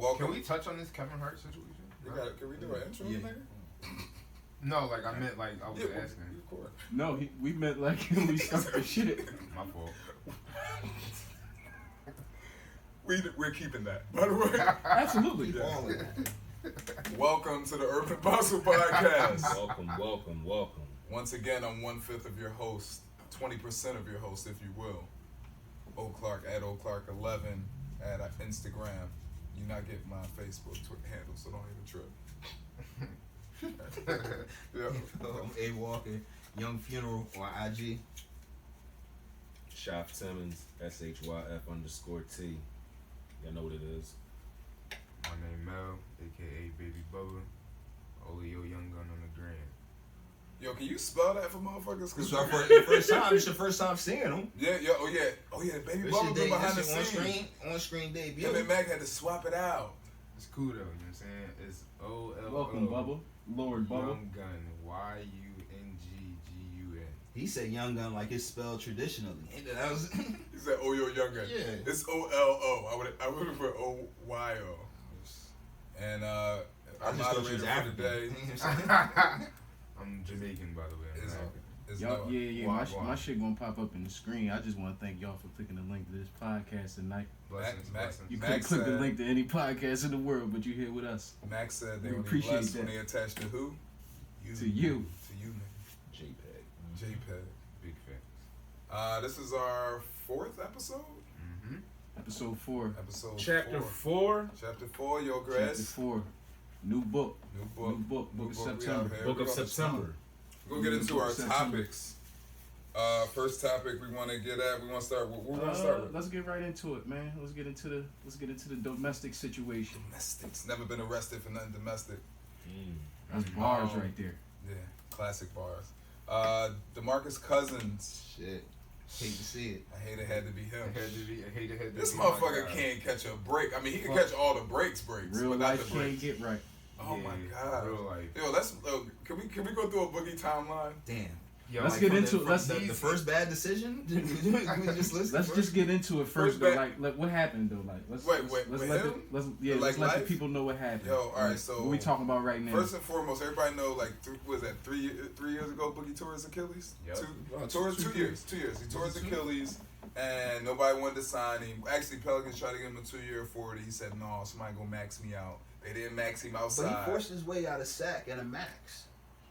welcome. Can we touch on this Kevin Hart situation? Can we do an intro, nigga? No, like I meant like I was asking. Of course. No, we meant like we stuck the shit. My fault. We're keeping that, by the way. Absolutely. Yeah. Welcome to the Urban Apostle Podcast. Welcome. Once again, I'm 1/5 of your host, 20% of your host, if you will. O'Clark at O'Clark11 at Instagram. You're not getting my Facebook handle, so don't even trip. I'm A Walker, Young Funeral on IG. Shop Simmons, SHYF_T. Y'all know what it is. My name Mel, aka Baby Bubba. Olio Young Gun on the gram. Yo, can you spell that for motherfuckers? It's your first time seeing him. Yeah, Baby Bubba been behind the scenes. On screen debut. Him and Mac had to swap it out. It's cool though, you know what I'm saying? It's OLO. Welcome, Bubba. Lord Bubba. Young Gun, YUNGGUN. He said Young Gun like it's spelled traditionally. That was He said, "Oh, yo, Young Gun." Yeah. It's OLO. I would have put OYO. And I I'm just thought you was moderator for the day. I'm Jamaican, by the way. My shit gonna pop up in the screen. I just want to thank y'all for clicking the link to this podcast tonight. Blessings. You couldn't click the link to any podcast in the world, but you here with us. Max said they We would be appreciate blessed when that. they attached to who? To you. To you, nigga. JPEG. Big facts. This is our 4th episode? Mm-hmm. Episode 4. Episode Chapter 4. 4. Chapter 4, yo, Chapter Grass. 4. New book. Book We of September. out here. Book We of gonna- September. We're going to get into our September. topics. First topic we want to get at. We want to start with. What we want to start with? Let's get right into it, man. Let's get into the domestic situation. Domestics. Never been arrested for nothing domestic. That's bars right there. Yeah, classic bars. Demarcus Cousins. shit. Hate to see it. I hate it had to be him. I hate to This be motherfucker my guy. can't catch a break. I mean, he can catch all the breaks, Real but not life the can't breaks. get right. Oh my god. Real life. Yo, can we go through a boogie timeline? Damn. Yo, Let's like, get From into the, it. Let's from the first bad decision. We just listen. Let's just get into it first. First Though. Like what happened though? Like let's Wait, let's with let him? let's Like let the life? people know what happened. Yo, all right, so what we talking about right now? First and foremost, everybody know like was that 3 years ago Boogie tore his Achilles? Yep. 2 years. He tore his Achilles and nobody wanted to sign him. Actually, Pelicans tried to give him a 2-year $40. He said no, somebody gonna max me out. They didn't max him outside. But he forced his way out of sack and a max.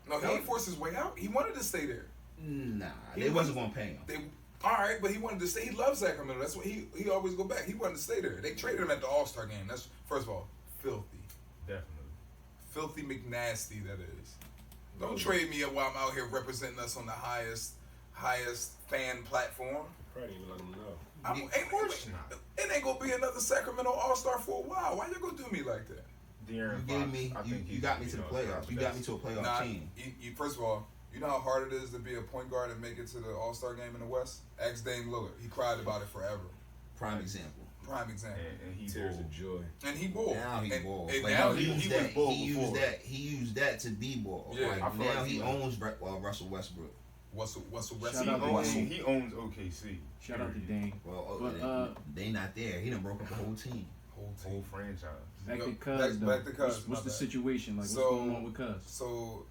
No, he didn't force his way out. He wanted to stay there. Nah, He they wasn't gonna pay him. All right, but he wanted to stay. He loves Sacramento. That's what he always go back. He wanted to stay there. They traded him at the All-Star game. That's first of all filthy, filthy McNasty. That is. Don't trade me while I'm out here representing us on the highest fan platform. Probably even let them know. Of course not. It ain't gonna be another Sacramento All-Star for a while. Why you gonna do me like that? You got me to the playoffs. You got me to a playoff team. You first of all, you know how hard it is to be a point guard and make it to the All-Star game in the West? Ask Dame Lillard. He cried about it forever. Prime example. And he Tears of joy. And he balled. Now he balled. And Like, now no, he was balled before. He used that to be ball. Yeah, like, I feel now like he owns Russell Westbrook. Russell Shout out to Westbrook. He owns OKC. Shout out to Dame. Well, But, they not there. He done broke up the whole team. Whole franchise. Back Yo, to Cuz though. back to Cuz, What's my the bad. situation? Like what's So- going on with Cuz? So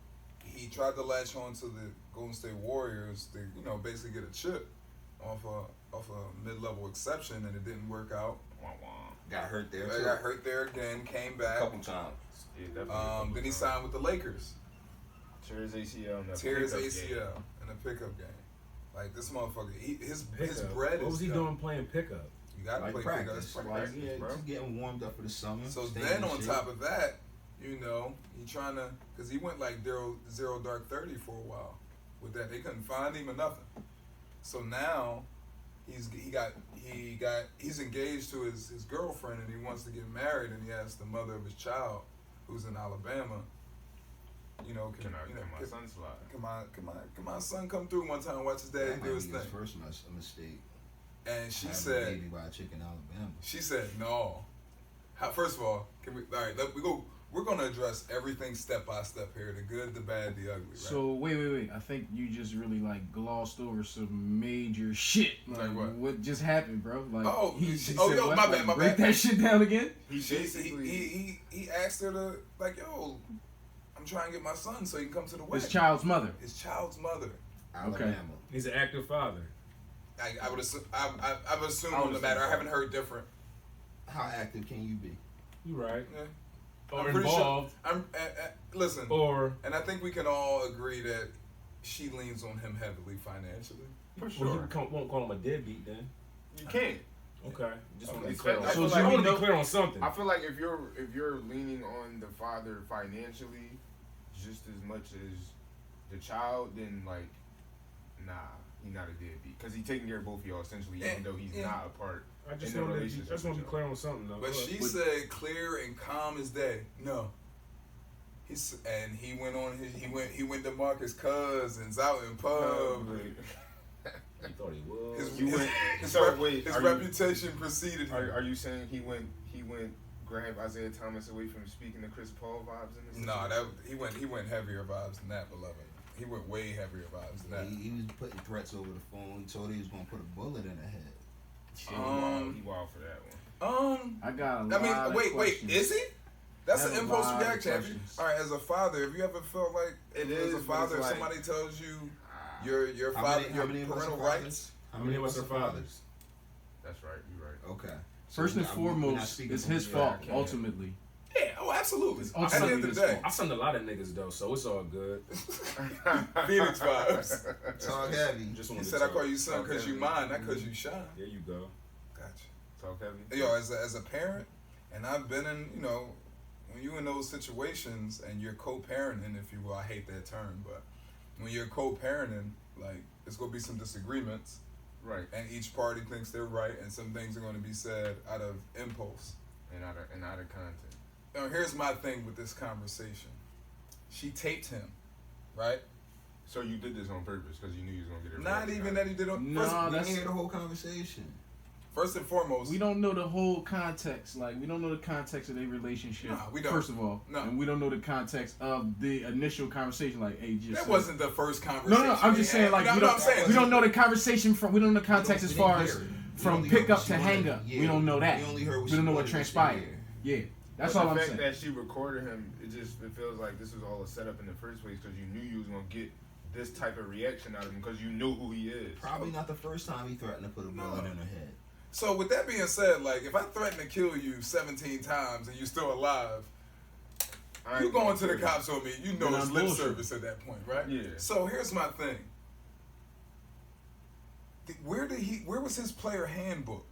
he tried to latch on to the Golden State Warriors to, basically get a chip off a mid-level exception, and it didn't work out. Got hurt there They too. got hurt there again, came a back. couple times. Yeah, definitely. Then he signed with the Lakers. Tears ACL. Tears ACL in a pickup game. Like this motherfucker, his bread is. What was he done. doing playing pickup? You gotta Like play practice. pickup. Like, practice, yeah, bro. just getting warmed up for the summer. So staying then in on shape. top of that, he trying to, because he went like zero dark 30 for a while with that. They couldn't find him or nothing. So now he's engaged to his girlfriend, and he wants to get married, and he asked the mother of his child, who's in Alabama, can my son slide? Can my son come through one time and watch his daddy That do might his be thing? his first mistake. And she Having a said, baby by a chick in Alabama. She said no. First of all, we we're gonna address everything step by step here: the good, the bad, the ugly. Right? So wait. I think you just really like glossed over some major shit. Like what just happened, bro? Like he said, yo, my bad. Break that shit down again. He asked her to like, yo, I'm trying to get my son so he can come to the wedding. His child's mother. Alabama. Okay. He's an active father. I would assume. I would assume on the matter. I haven't heard different. How active can you be? You right. Yeah. Or I'm involved. Sure, listen. And I think we can all agree that she leans on him heavily financially. For sure. Well, you won't call him a deadbeat then. You can't. Okay. Just want to be clear. I want to be clear on something. I feel like if you're leaning on the father financially just as much as the child, then like, nah, he's not a deadbeat because he's taking care of both of y'all essentially, even though he's not a part. I just want to be clear on something though. But she said clear and calm as day. No. He went on he went to Demarcus Cousins out in pub. He thought he was. His reputation preceded him. Are you saying he went grab Isaiah Thomas away from speaking to Chris Paul vibes in this? No, he went heavier vibes than that, beloved. He went way heavier vibes than that. He was putting threats over the phone. He told her he was gonna put a bullet in her head. He wild for that one. I got a lot of wait, questions. is he? That's an impulse reaction. All right, as a father, have you ever felt like as a father, if somebody tells you your father, your parental rights? How many of us are fathers? That's right. You're right. Okay. First and foremost, it's his fault. Ultimately. Yeah. Oh, absolutely. At the end of the day, I send a lot of niggas though, so it's all good. Phoenix vibes. Talk heavy. He said I call you son because you mine, not because you shine. There you go. Gotcha. Talk heavy. Yo, as a parent, and I've been in, when you in those situations and you're co-parenting, if you will, I hate that term, but when you're co-parenting, like, there's going to be some disagreements. Right. And each party thinks they're right, and some things are going to be said out of impulse. And out of content. Now, here's my thing with this conversation. She taped him, right? So you did this on purpose because you knew you was going to get it. Not even that he did on purpose. No, that's the whole conversation. First and foremost, we don't know the whole context. Like, we don't know the context of their relationship. Nah, we don't. First of all, no. And we don't know the context of the initial conversation. Like, hey, just that wasn't the first conversation. No. I'm just saying, like, we don't know the conversation from. We don't know the context as far as from pickup to hang up. We don't know that. We don't know what transpired. Yeah, that's all I'm saying. The fact that she recorded him, it feels like this was all a setup in the first place because you knew you was gonna get this type of reaction out of him because you knew who he is. Probably not the first time he threatened to put a bullet in her head. So with that being said, like, if I threaten to kill you 17 times and you're still alive, you going to the cops on me, you know it's lip service at that point, right? Yeah. So here's my thing. Where was his player handbook?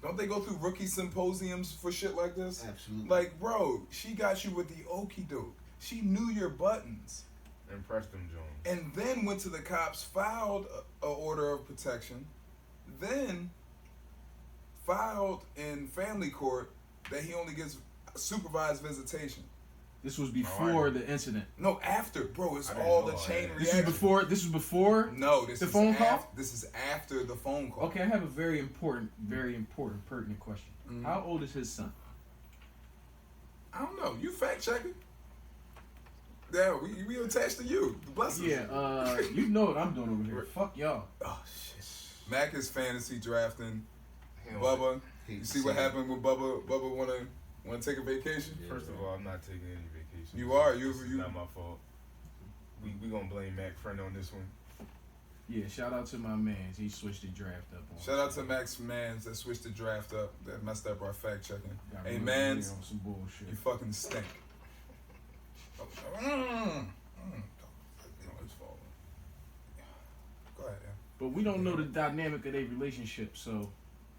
Don't they go through rookie symposiums for shit like this? Absolutely. Like, bro, she got you with the okie doke. She knew your buttons. And Preston Jones. And then went to the cops, filed a order of protection, then filed in family court that he only gets supervised visitation. This was before the incident. No, after, bro. It's all the chain reaction. This was before. No, this the is phone call. This is after the phone call. Okay, I have a very important, pertinent question. Mm-hmm. How old is his son? I don't know. You fact checking? Yeah, we attached to you. Bless us. Yeah, you know what I'm doing over here. Fuck y'all. Oh shit. Mac is fantasy drafting. Bubba, you see what happened with Bubba? Bubba wanna take a vacation? Yeah, first of all, I'm not taking any vacation. You are. It's not my fault. We gonna blame Mac friend on this one. Yeah, shout out to my mans. He switched the draft up on. Shout out to Mac's mans that switched the draft up. That messed up our fact checking. Hey mans, some bullshit. You fucking stink. It's falling. Go ahead, yeah. But we don't know the dynamic of their relationship, so.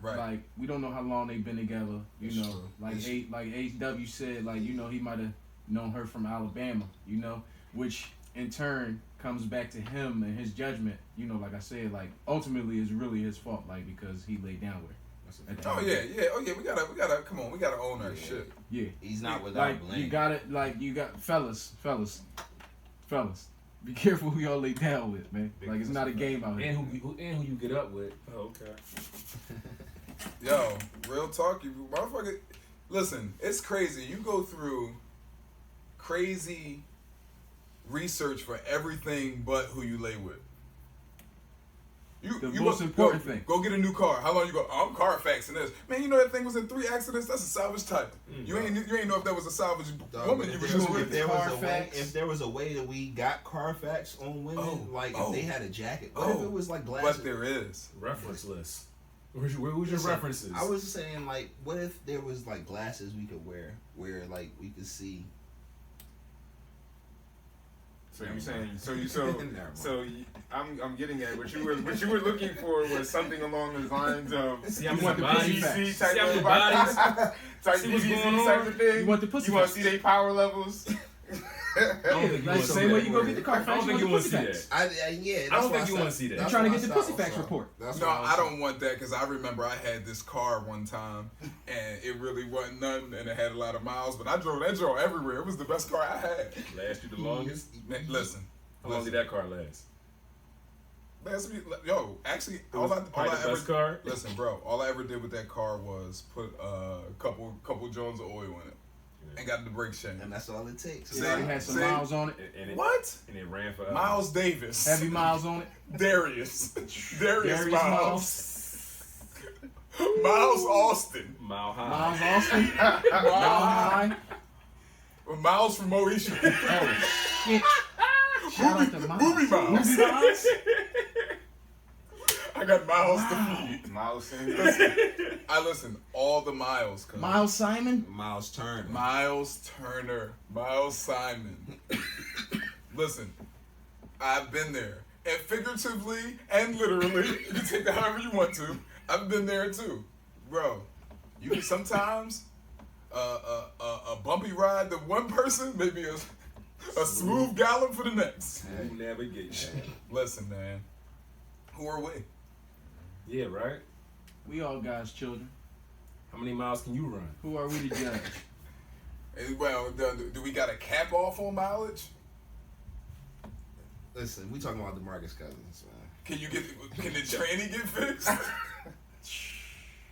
Right. Like, we don't know how long they've been together. You know, like HW said, like, you know, he might have known her from Alabama, you know, which in turn comes back to him and his judgment, you know, like I said, like, ultimately is really his fault, like, because he laid down with her. Oh yeah, we gotta come on, we gotta own our shit. Yeah. He's not without blame. You got fellas. Be careful who y'all lay down with, man. Like, it's not a game out here. And who you get up with. Oh, okay. Yo, real talk, you motherfucker. Listen, it's crazy. You go through crazy research for everything but who you lay with. The most important thing. Go get a new car. How long you go? Oh, I'm Carfaxing this. Man, you know that thing was in 3 accidents? That's a salvage type. You ain't know if that was a salvage woman you were just with. If there was a way that we got Carfax on women, if they had a jacket, what if it was like glasses? But there is. Reference list. Where's your references? I was saying, like, what if there was like glasses we could wear where like we could see. So you're saying I'm getting at what you were looking for was something along the lines of you want the PVC type of bodies, type of thing. You want the pussy? You want to see their power levels? Same way you go get the Carfax. I don't think you want to see that. I don't think you want to see that. You're trying to get the pussy facts report. No, I don't want that because I remember I had this car one time and it really wasn't nothing and it had a lot of miles, but I drove that joint everywhere. It was the best car I had. Last you the longest? Listen. How long did that car last? Actually, all I ever did with that car was put a couple Jones of oil in it. And got the brake shake. And that's all it takes. It had some miles on it. What? And it ran for Miles Davis. Heavy miles on it. Darius Miles. Miles Austin. Mile High. Miles Austin. Mile High. Miles from Moesha. Oh, shit. Shout out to Miles. Movie Miles. Movie Miles? I got Miles to feed. Miles I listen, all the Miles. Miles Simon? Miles Turner. Miles Simon. Listen, I've been there. And figuratively and literally, you can take that however you want to. I've been there too. Bro, you can sometimes a bumpy ride to one person, maybe a smooth gallop for the next. Smooth navigation. Listen, man. Who are we? Yeah, right? We all God's children. How many miles can you run? Who are we to judge? Well, do we got a cap off on mileage? Listen, we talking about Demarcus Cousins, man. Can the tranny get fixed?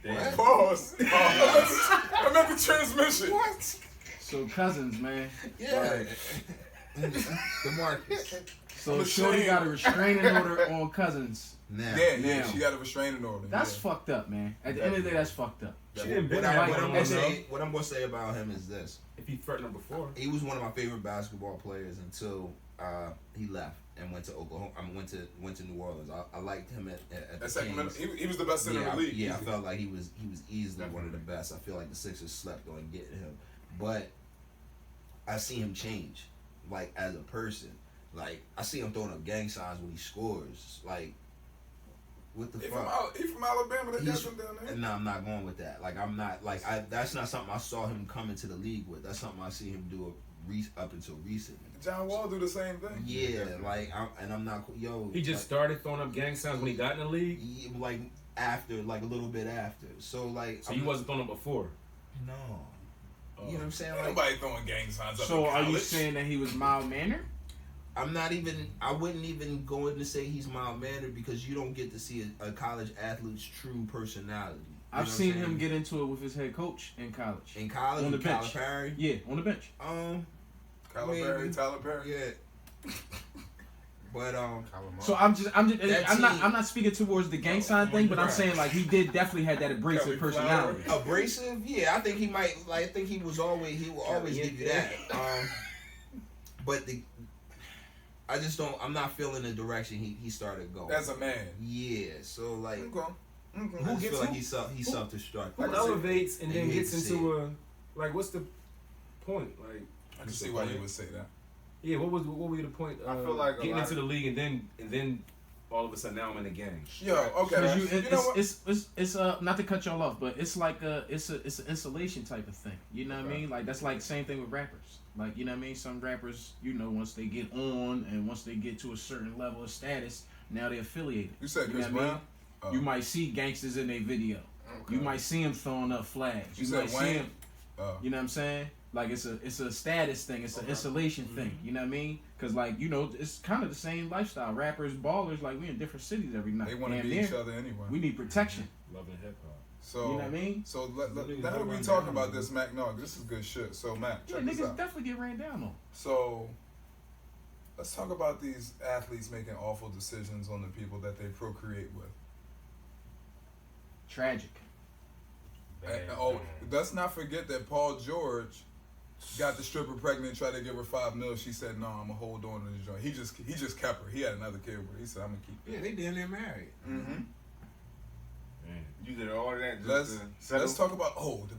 Damn. Pause. I'm at the transmission. What? So Cousins, man. Yeah. Demarcus. So Shorty got a restraining order on Cousins. Now. Yeah, she got a restraining order. That's fucked up, man. At the end of the day, that's fucked up. She didn't been What I'm gonna say about him is this: if he threatened her before, he was one of my favorite basketball players until he left and went to Oklahoma. Went to New Orleans. I liked him at the Sacramento. Kings. He was the best center in the league. Yeah, I felt like he was easily one of the best. I feel like the Sixers slept on getting him, but I see him change, like as a person. Like I see him throwing up gang signs when he scores. Like, what the fuck? He from Alabama. They got him down there. No, I'm not going with that. Like I'm not like that's not something I saw him come into the league with. That's something I see him do up until recently. John Wall do the same thing. Yeah, like I'm not. He just started throwing up gang signs when he got in the league. Like after, like a little bit after. So like. So he wasn't throwing them before. No. You know what I'm saying? Like, nobody throwing gang signs up. So in are you saying that he was mild mannered? I wouldn't even go in to say he's mild mannered because you don't get to see a college athlete's true personality. I've seen him get into it with his head coach in college. In college, on the bench. Perry? Yeah, on the bench. Tyler Perry. Yeah. But so I'm not speaking towards the gang sign thing, but I'm saying like he did definitely had that abrasive personality. Abrasive, yeah. I think he might. Like, I think he will always give you that. But I just don't. I'm not feeling the direction he started going. As a man. Yeah. So like, who gets like he's self-destructive. Who elevates and then gets into what's the point? Like, I can see why you would say that. Yeah, what would be the point? I feel like getting into the league and then all of a sudden now I'm in the gang. Yo, okay. You know what? It's not to cut y'all off, but it's like it's an insulation type of thing. You know what I mean? Like that's like the same thing with rappers. Like, you know what I mean? Some rappers, once they get on and once they get to a certain level of status, now they're affiliated. You said Chris Brown? You might see gangsters in their video. Okay. You might see them throwing up flags. You might see them. You know what I'm saying? Like it's a status thing. It's an insulation thing. You know what I mean? Because it's kind of the same lifestyle. Rappers, ballers, like we in different cities every night. They want to be each other anyway. We need protection. Loving hip hop. So, you know what I mean? So now that we talking about this, Mac, no, this is good shit. So, Mac, check this niggas out. definitely get ran down on. So, let's talk about these athletes making awful decisions on the people that they procreate with. Tragic. Let's not forget that Paul George got the stripper pregnant, tried to give her $5 million. She said, "No, I'm gonna hold on to the joint." He just kept her. He had another kid with her. He said, "I'm gonna keep it." Yeah, they damn near married. Mm-hmm. You did all of that Let's just to settle? let's talk about the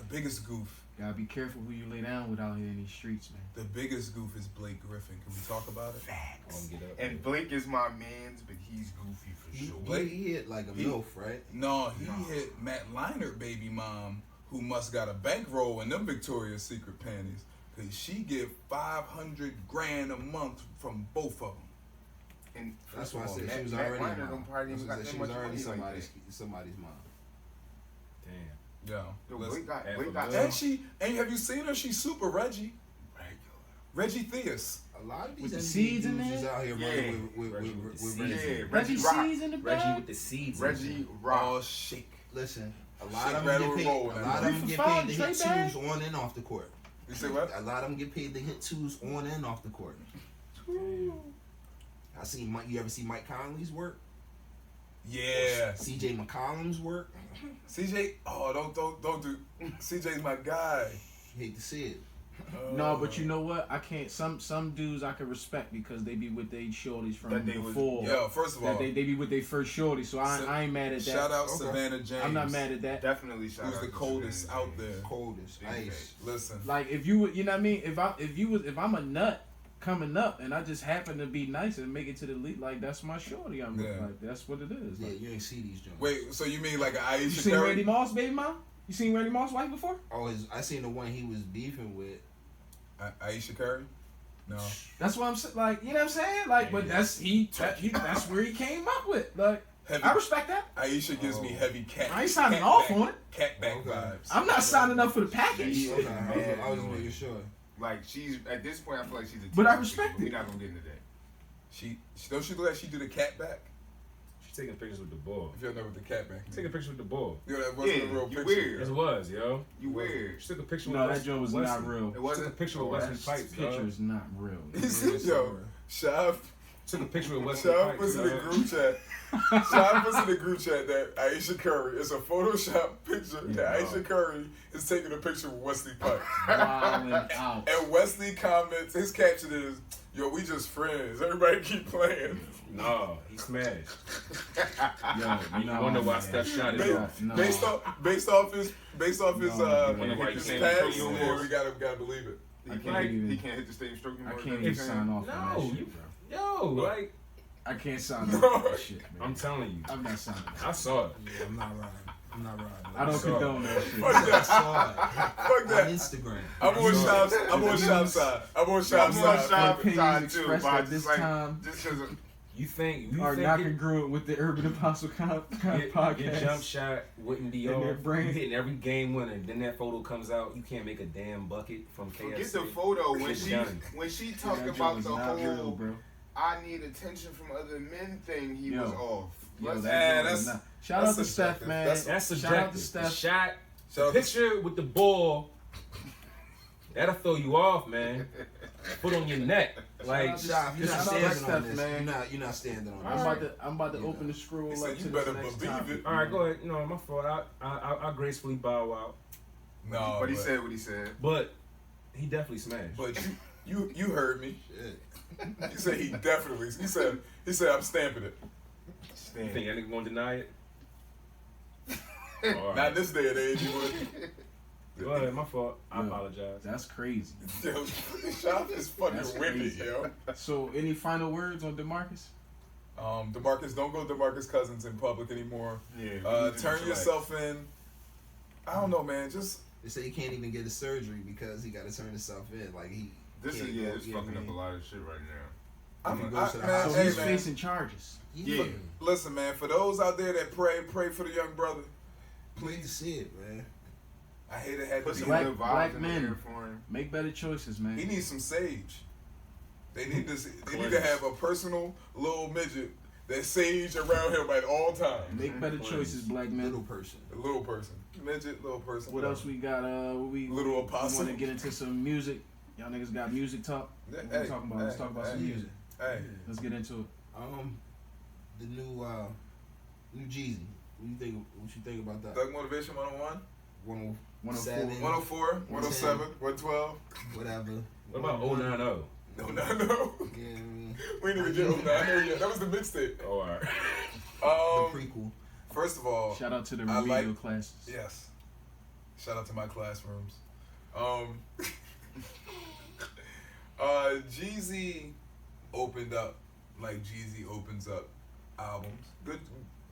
biggest goof. Gotta be careful who you lay down with out here in these streets, man. The biggest goof is Blake Griffin. Can we talk about it? Facts. And Blake is my man's, but he's goofy for sure. He hit like a MILF, right? No, he hit Matt Leinart baby mom, who must got a bankroll in them Victoria's Secret panties, cause she get $500,000 a month from both of them. And That's why I said Matt, she was Matt already Leinart a mom. don't probably even got She that was much already money like somebody's mom. Damn. Yeah. Yo, listen. Blake got And have you seen her? She's super Reggie. Reggie Theus. A lot of these With the NBA seeds in dudes is there? out here Yeah. running with Reggie with the with seeds. Reggie. Yeah, Reggie Reggie Rock. C's in the Reggie bag. with the seeds. Reggie Oh, Rock. shake. Listen, a Shake, lot of them rattle, get and paid. roll A with lot that. of them 3 get for paid 5, to hit straight bag? twos on and off the court. You say what? A lot of them get paid to hit twos on and off the court. I see you ever see Mike Conley's work? Yeah. CJ McCollum's work? CJ. Oh, don't do. CJ's my guy. Hate to see it. No, but you know what? I can't. Some dudes I can respect because they be with their shorties from That they was- before. Yo, first of all, That they be with their first shorty, so I ain't mad at that. shout out Okay. Savannah James. I'm not mad at that. Definitely shout Who's out the to coldest Savannah out James. there? Coldest. Big Ice. Listen. Like if you know what I mean. If I'm a nut coming up and I just happen to be nice and make it to the league, like that's my shorty. I'm Yeah. like that's what it is. Yeah, Like, you ain't see these joints. Wait, so you mean like an you Aisha seen Curry? Randy Moss, baby mom? You seen Randy Moss wife before? Oh, I seen the one he was beefing with. Aisha Curry? No. That's what I'm saying. Like you know what I'm saying? Like, but that's where he came up with. Like Heavy, I respect that. Aisha gives me heavy cat. I ain't signing cat off back, on it. Cat back Okay. vibes. I'm not signing up for the package. She- Okay, Man, I was just making sure. Like she's at this point, I feel like she's a. But I teenager, respect but it. We're not gonna get into that. She don't she look like she do the cat back? She's taking pictures with the ball. If you don't know what the cat back. Taking pictures with the ball. Yo, that wasn't a real you picture. weird. It was, yo. You weird. She took a picture No, with that Wesley. joke was not real. It Took a wasn't. picture with Wesley Pipes, Picture dog. is not real. He said, yo, Shav Took a picture with Wesley Shav Pipes, puts in the dog. group chat. Shav puts in the group chat that Aisha Curry is a Photoshop picture that Aisha Curry is taking a picture with Wesley Pipes. Wildin' out. And Wesley comments, his caption is, yo, we just friends. Everybody keep playing. No, he smashed. Yo, You wonder why Steph shot his Ba- off. No. Based off his wonder why you his saying past, the stroke yeah, we gotta believe it. He can't can't. even- He can't hit the same stroke I anymore. can't Is even that what sign you're off on No, that shit, you- bro. Yo, like, I can't sign off on that shit, man. I'm telling you. I'm not signing I off. saw it. Yeah, I'm not riding. I'm not riding. I don't Sorry. condone that shit. Fuck that. Saw it Fuck on that. Instagram. I'm on Shav's side. I'm on Shav's side. I'm on Shav's I'm on side. Shav's Opinions side too, expressed but I at just this like time just because of You think are not it- congruent with the Urban Apostle podcast. your jump shot wouldn't be In off. their brain. You hitting every game winner. Then that photo comes out. You can't make a damn bucket from KFC. forget the photo when It's she done. talked That about joke the is not real, whole bro. I need attention from other men thing. He Yo. was off. Yo, Let's- that Man, joke is that's- not- Shout out to that's Steph, subjective. man. That's That's Shout out subjective. to The Steph. shot, Shout out to- picture with the ball, that'll throw you off, man. Foot on your neck. Like, out to- Shop, you're not Shout out to standing Steph, on this. man. You're not standing on I'm this. about to open the scroll He up said to you this better next believe topic. it. all right, go ahead. No, my fault. I gracefully bow out. No, But he said what he said. But he definitely smashed. But you heard me. Shit. You said he definitely. He said I'm stamping it. You Stand. think that nigga gonna deny it? All Not right. in this day and age, you would. Go ahead, my fault. I Yo. apologize. That's crazy. Yo, Shop is fucking That's winded, crazy. yo. So, any final words on Demarcus? Demarcus, don't go Demarcus Cousins in public anymore. Yeah. Turn yourself in. I don't know, man. Just They say he can't even get a surgery because he got to turn himself in. Like he. This can't is go, it's you know fucking what I up a mean? lot of shit right now. I'm If he I, goes to the man, So hospital- hey, he's man. facing charges. Yeah. Listen, man. For those out there that pray for the young brother. Please to see it, man. I hate it had to Put be. some Black- good black vibes in the men. air for him. Make better choices, man. He needs some sage. They need to have a personal little midget There's sage around him at all times. Make better choices, black men. Little person. A little person. Midget, little person. What else we got? Little apostle. Want to get into some music? Y'all niggas got music talk? What we talking about? Let's talk about some music. Hey. Let's get into it. The new Jeezy. What you think about that? Thug Motivation 101? 107. 104, 107, 112. Whatever. What about 090? No. Yeah, I mean, We didn't even get 090 yet. That was the mixtape. Oh, all right. the prequel. First of all, shout out to the remedial classes. Yes. Shout out to my classrooms. Jeezy opened up like Jeezy opens up albums. Good,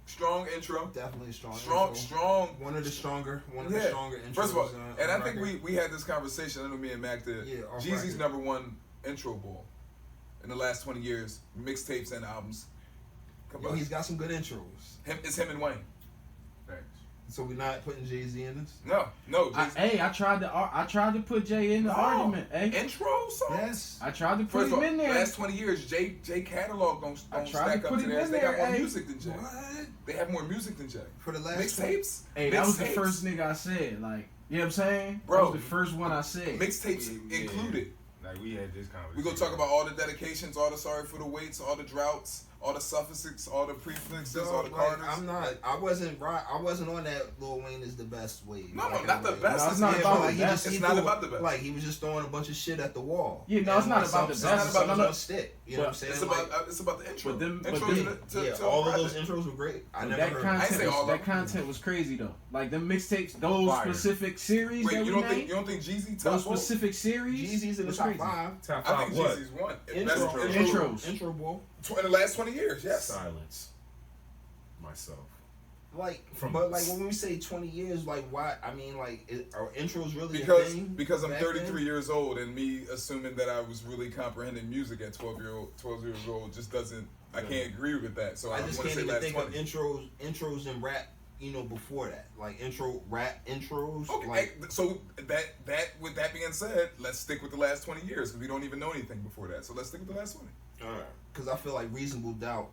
strong intro. Definitely strong. Strong. One of the stronger intros. First of all, and I think we had this conversation. I know me and Mac did. Yeah, Jeezy's number one intro ball in the last 20 years, mixtapes and albums. He's got some good intros. It's him and Wayne. Thanks. So we're not putting Jay-Z in this? No. I tried to put Jay in the argument. Intro songs? Yes. I tried to put First him of all, in there. last 20 years, Jay catalog don't stack up to theirs. They got more music than Jay. What? They have more music than Jay. For the last mixtapes? Hey, that was the first nigga I said. Like, you know what I'm saying? Bro, that was the first one I said. Mixtapes included. Like, we had this conversation. We gonna talk about all the dedications, all the sorry for the waits, all the droughts, all the suffixes, all the prefixes, all the Carters. I wasn't on that Lil Wayne is the best wave. No, not the best. It's not about the best. It's not about the best. Like, he was just throwing a bunch of shit at the wall. Yeah, no, it's not about the best. It's not about the stick. You know what I'm saying? It's about the intro. All of those intros were great. I never heard. That content was crazy though. Like the mixtapes, those specific series. Wait, you don't think Jeezy top those specific series? Jeezy's in the top 5. Top I 5 think what? Jeezy's one. Intros. Intro ball. In the last 20 years, yes. Silence. Myself. But when we say 20 years, like why? I mean, like, are intros really a thing? Because I'm 33 years old, and me assuming that I was really comprehending music at 12 years old just doesn't. I can't agree with that. So I just want to can't say even last think 20. of intros and rap. You know, before that, like rap intros. Okay, so that with that being said, let's stick with the last 20 years because we don't even know anything before that. So let's stick with the last 20. All right. Because I feel like Reasonable Doubt,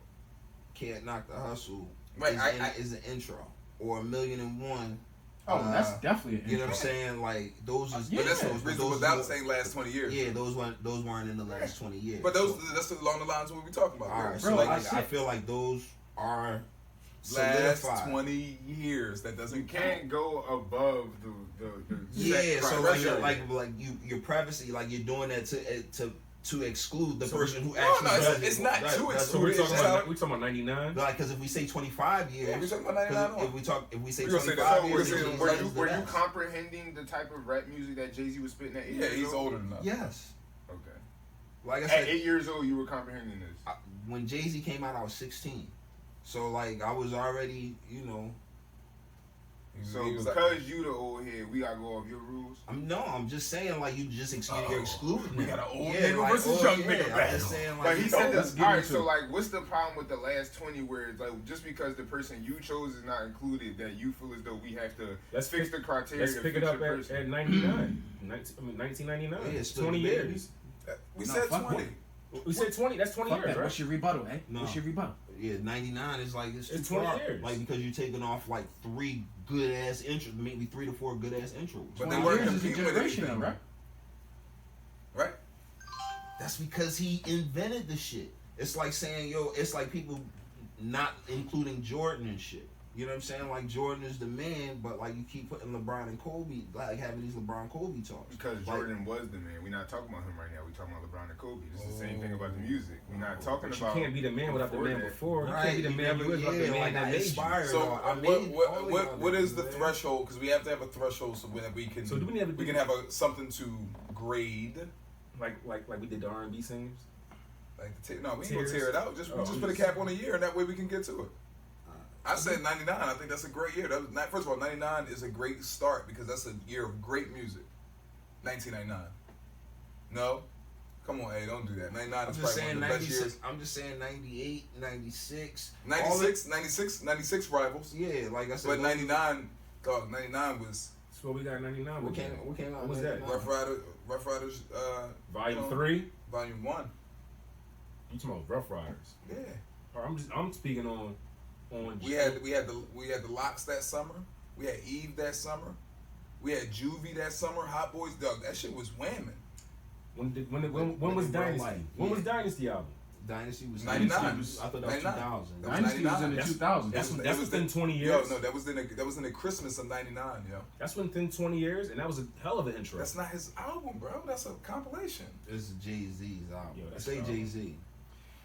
Can't Knock the Hustle, right? Is an intro, or A Million and One. Oh, that's definitely an intro. You know what I'm saying? Like those is but that's Reasonable Doubt saying last 20 years. Yeah, those weren't in the last 20 years. But that's along the lines of what we're talking about. All right, bro, so like I feel like those are solidified. Last 20 years. That doesn't You can't go above the yeah. So right. like your privacy, like you're doing that to exclude the person who actually does it. It's not to exclude. So we're talking about 99. Like, because if we say 25 years, yeah, we're talking about 99. If we say 25 years, were you comprehending the type of rap music that Jay-Z was spitting at 8 years old? Yeah, he's older than us. Yes. Okay. Like I said, at 8 years old, you were comprehending this. When Jay-Z came out, I was 16. So like I was already, you know. So because you the old head, we gotta go off your rules. I'm just saying like you just you're excluding. We got an old nigga versus young nigga battle. I'm just saying like. But he said this. Alright, so like, what's the problem with the last 20 where it's like just because the person you chose is not included, that you feel as though we have to fix the criteria? Let's pick it up at 99. 1999. Yeah, it's 20 years. We said 20. We said 20. That's 20 years, right? What's your rebuttal, eh? No. What's your rebuttal? Yeah, 99 is like it's 20 years. Like because you're taking off like 3 good ass intros, maybe 3 to 4 good ass intros. But they weren't competing with generation, anything, right? Right. That's because he invented the shit. It's like saying, it's like people not including Jordan and shit. You know what I'm saying? Like Jordan is the man, but like you keep putting LeBron and Kobe, like having these LeBron Kobe talks. Because Jordan was the man. We're not talking about him right now. We're talking about LeBron and Kobe. It's the same thing about the music. We're not talking but about. You can't be the man without the man before. Right. You can't be the man without the man that made you. So what is the threshold? Because we have to have a threshold so that we can. So do we can have something to grade. Like we did the R&B singers. We ain't gonna tear it out. Just put a cap on a year, and that way we can get to it. I said 99. I think that's a great year. First of all, 99 is a great start because that's a year of great music. 1999. No? Come on, hey, don't do that. 99 is probably one of the best years. I'm just saying 98, 96. 96 rivals. Yeah, like I said. But 99 was... So what we got 99? What came out? What was that? Rough Riders... Volume 3? Volume 1. You talking about Rough Riders? Yeah. Or I'm speaking on. We had the Locks that summer. We had Eve that summer. We had Juvie that summer. Hot Boys, dog. That shit was whamming. When was Dynasty? When was Dynasty album? Dynasty was 99. I thought that was 2000. Dynasty was in the 2000s. That's within 20 years. Yo, no, that was in the Christmas of '99, yo. That's within 20 years, and that was a hell of an intro. That's not his album, bro. That's a compilation. This is Jay-Z's album. Yo, I say Jay-Z.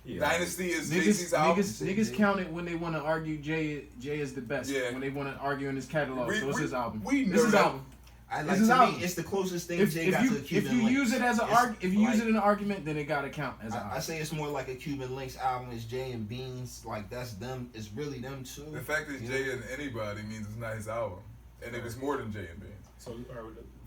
Yeah. Dynasty is Jay-Z's album. Niggas count it when they want to argue Jay is the best. Yeah. When they want to argue in his catalog. So it's his album. We It's his know that. album. I like This is to album. me, it's the closest thing If Jay got to a you Cuban Links. use it as It's use it in an argument, then it gotta count as an album. I say it's more like a Cuban Links album. It's Jay and Beans. Like that's them. It's really them too. The fact that Jay and anybody means it's not his album, and it was more than Jay and Beans. So,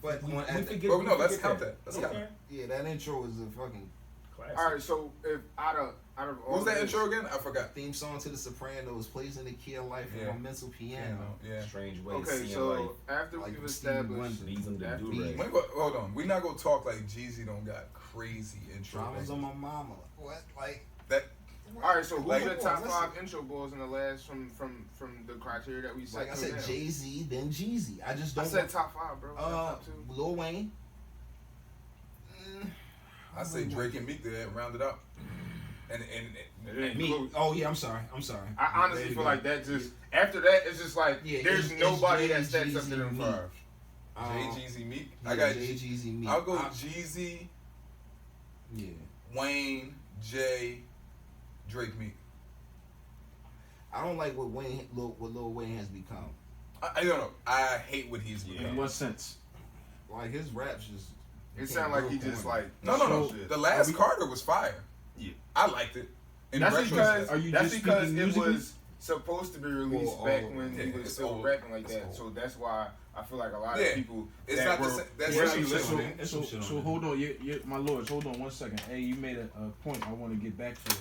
But we on- forget. But no, we let's forget count that. Let's count that. Yeah, that intro is a fucking Classic. All right, so if out of all What was that this- intro again? I forgot. theme song to The Sopranos. Plays in the key of life Yeah. on mental piano. Yeah. Strange way Okay, of seeing so life. after Like we've Stevie established, Wonder. Leads them to after- do-rag. Hold on. We're not gonna talk like Jeezy don't got crazy intro. Dramas on my mama. What? Like That. all right, so who's Like- your top Listen. 5 intro boys in the last from the criteria that we set? I said, now? Jay-Z, then Jeezy. I just I don't. said top 5, bro. Top 2. Lil Wayne. I say Drake and Meek there, round it up. And It ain't Me. close. Oh yeah, I'm sorry. I honestly feel like that just after that it's just like Yeah, there's it's nobody Jay, that stacks up Jeezy, to them Meek. 5. Jay, Jeezy, Meek. Yeah, I got Jay, Jeezy, Meek. I'll go Jeezy, Yeah. Wayne, Jay, Drake, Meek. I don't like what Lil Wayne has become. I don't know. I hate what he's In become. what sense? Like his raps just. It sounds like he just like No. shit. The last Carter was fire. Yeah. I liked it. In That's retrospect. Are you that's just because speaking it musically? was supposed to be released Well, back old. when he Yeah, was it's still old. rapping like It's that. old. So that's why I feel like a lot Yeah. of people It's that not the were same- that's really not the same listening. thing. So hold on, you my lords, hold on 1 second. Hey, you made a point I want to get back to.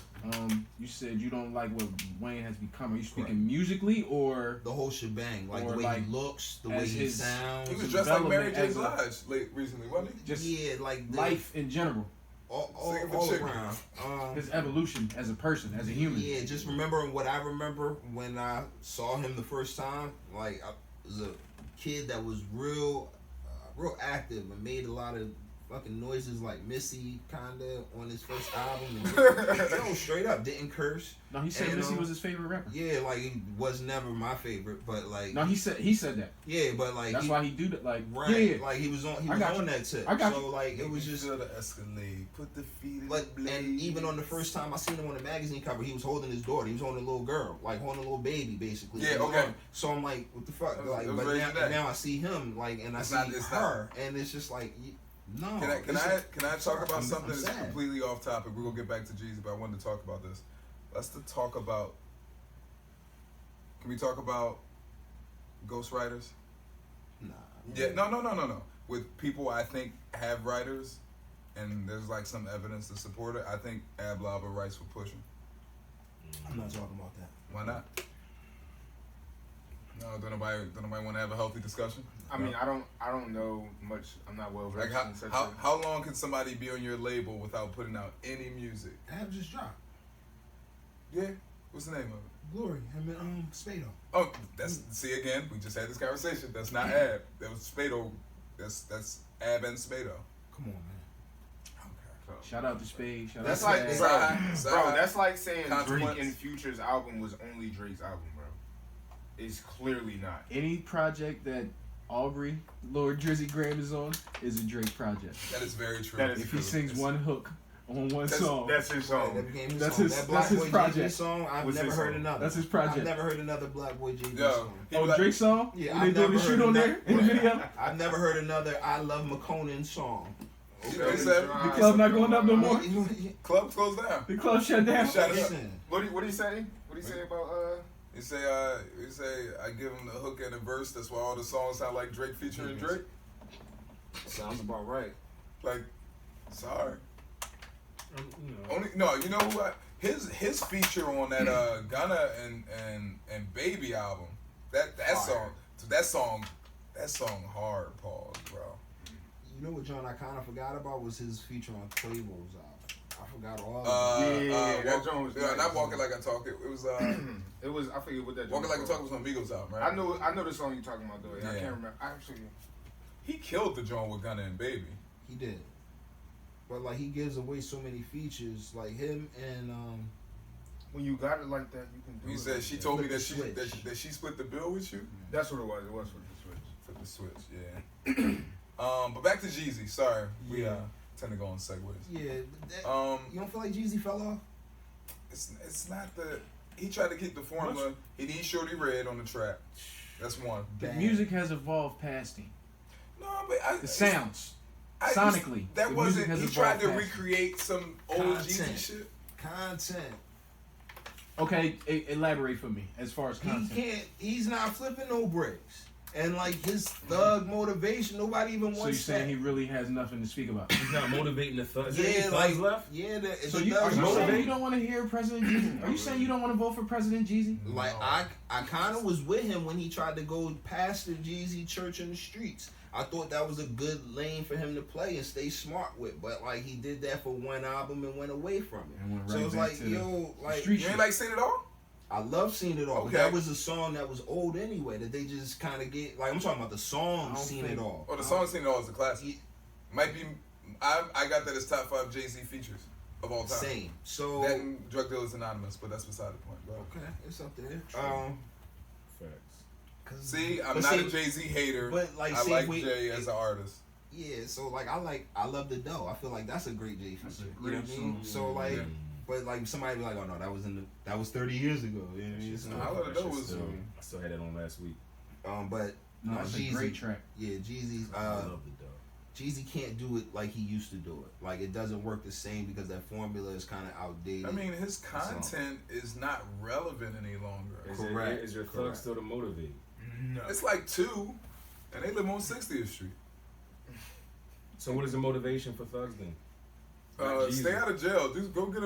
You said you don't like what Wayne has become. Are you speaking musically or The whole shebang, like Or the way like he looks, the way as he his- sounds. He was dressed like Mary development J. as a- Blige recently, wasn't he? just yeah, like the, life in general? all Singing for all chicken. around. His evolution as a person, as a human. Yeah, just remembering what I remember when I saw him the first time. Like I was a kid that was real active and made a lot of fucking noises like Missy kinda on his first album. And, no, straight up, didn't curse. No, he said And, Missy was his favorite rapper. Yeah, like he was never my favorite, but like No, he said that. yeah, but like That's he, why he do that. Like right, yeah. like he was on I got you. that tip. I got so you. like it was just feel the Escalade. Put the feet in like, the blade. and even on the first time I seen him on the magazine cover, he was holding his daughter. He was holding a little girl, like holding a little baby, basically. Yeah, You know? okay. So I'm like, what the fuck? It was- Like, it was but raising that. now I see him, like, and I It's see not- it's her, and it's just like, no. Can I talk about I'm something that's sad. completely off topic? We're gonna get back to Jeezy, but I wanted to talk about this. Talk about. Can we talk about ghostwriters? Nah. Yeah, no. With people I think have writers, and there's like some evidence to support it. I think Ab Lava writes for Pushing. I'm not talking about that. Why not? No, don't nobody want to have a healthy discussion? I mean, I don't know much. I'm not well Like versed in such how long can somebody be on your label without putting out any music? Ab just dropped. Yeah, what's the name of it? Glory, him and Spado. Oh, see again. We just had this conversation. That's not Ab. That was Spado. That's Ab and Spado. Come on, man. Shout out to Spade. Shout That's out like, to bro, Side. bro, that's like saying Consequence. Drake and Future's album was only Drake's album, bro. It's clearly not. any project that Aubrey, Lord Drizzy Graham is on is a Drake project. That is very true. That is If he true. sings one hook on one song, That's his song. That became his That's song. his- That Black that's his Boy project. JB song. I've What's never his heard song? another. That's his project. I've never heard another Black Boy JB Yo, song. he oh, like- Drake song? Yeah, When I've they doing the never shoot heard on there that. in the video? I've never heard another I Love McConan song. You know what he said? The club not going up no more? Club closed down. The club shut down? Shut up. Listen, What do you say? What do you say about You say I give him the hook and the verse. That's why all the songs sound like Drake featuring Drake. sounds about right. Like, sorry. You know. Only no. You know who? His feature on that Gunna and Baby album. That song hard. Pause, bro. You know what, John? I kind of forgot about was his feature on Quavo's album. I forgot all. That joint was nice. Not Walking Like I Talk. It was. It was. I forget what that. Walking Like I Talk was on Migos album, right? I know the song you're talking about though. Yeah. I can't remember. Actually, he killed the joint with Gunna and Baby. He did, but like he gives away so many features, like him and when you got it like that, you can do He it. said she told me that Switch. she split the bill with you. That's what it was. It was for the switch. For the switch, yeah. But back to Jeezy. Sorry, we tend to go on segues. Yeah. You don't feel like Jeezy fell off? It's not the. He tried to keep the formula. He needs Shorty Red on the track. That's one. The music has evolved past him. No, but the sounds. Sonically. That wasn't. He tried to recreate some old Jeezy shit. Content. Okay, elaborate for me as far as content. He's not flipping no bricks. And like his thug motivation, nobody even wants that. So you're saying he really has nothing to speak about? He's not motivating the thugs. Yeah, thugs left. Yeah. So are you saying you don't want to hear President Jeezy? Are you saying you don't want to vote for President Jeezy? Like I kind of was with him when he tried to go past the Jeezy church in the streets. I thought that was a good lane for him to play and stay smart with, but like he did that for one album and went away from it. And went so right it's back like, to yo, like you ain't like Seen It All? I love Seen It All. Okay. But that was a song that was old anyway. That they just kind of get like I'm talking about the song Seen It All. Oh, the song Seen It All is a classic. Yeah. Might be. I got that as top 5 Jay-Z features of all time. Same. So that and Drug Dealers Anonymous, but that's beside the point, bro. Okay, it's up there. Facts. See, I'm not a Jay-Z hater. But like, I like Jay as an artist. Yeah, so like I love the dough. I feel like that's a great Jay feature. You know what I mean? So like, but like somebody be like, oh no, that was 30 years ago. You know what I mean? So, I love the dough was. I still had that on last week. But no, it's a great track. Yeah, Jeezy. I love the dough. Jeezy can't do it like he used to do it. Like it doesn't work the same because that formula is kind of outdated. I mean, his content is not relevant any longer. Correct. Is your thug still to motivate? No. It's like 2, and they live on 60th Street. So what is the motivation for thugs then? Stay out of jail. Just go get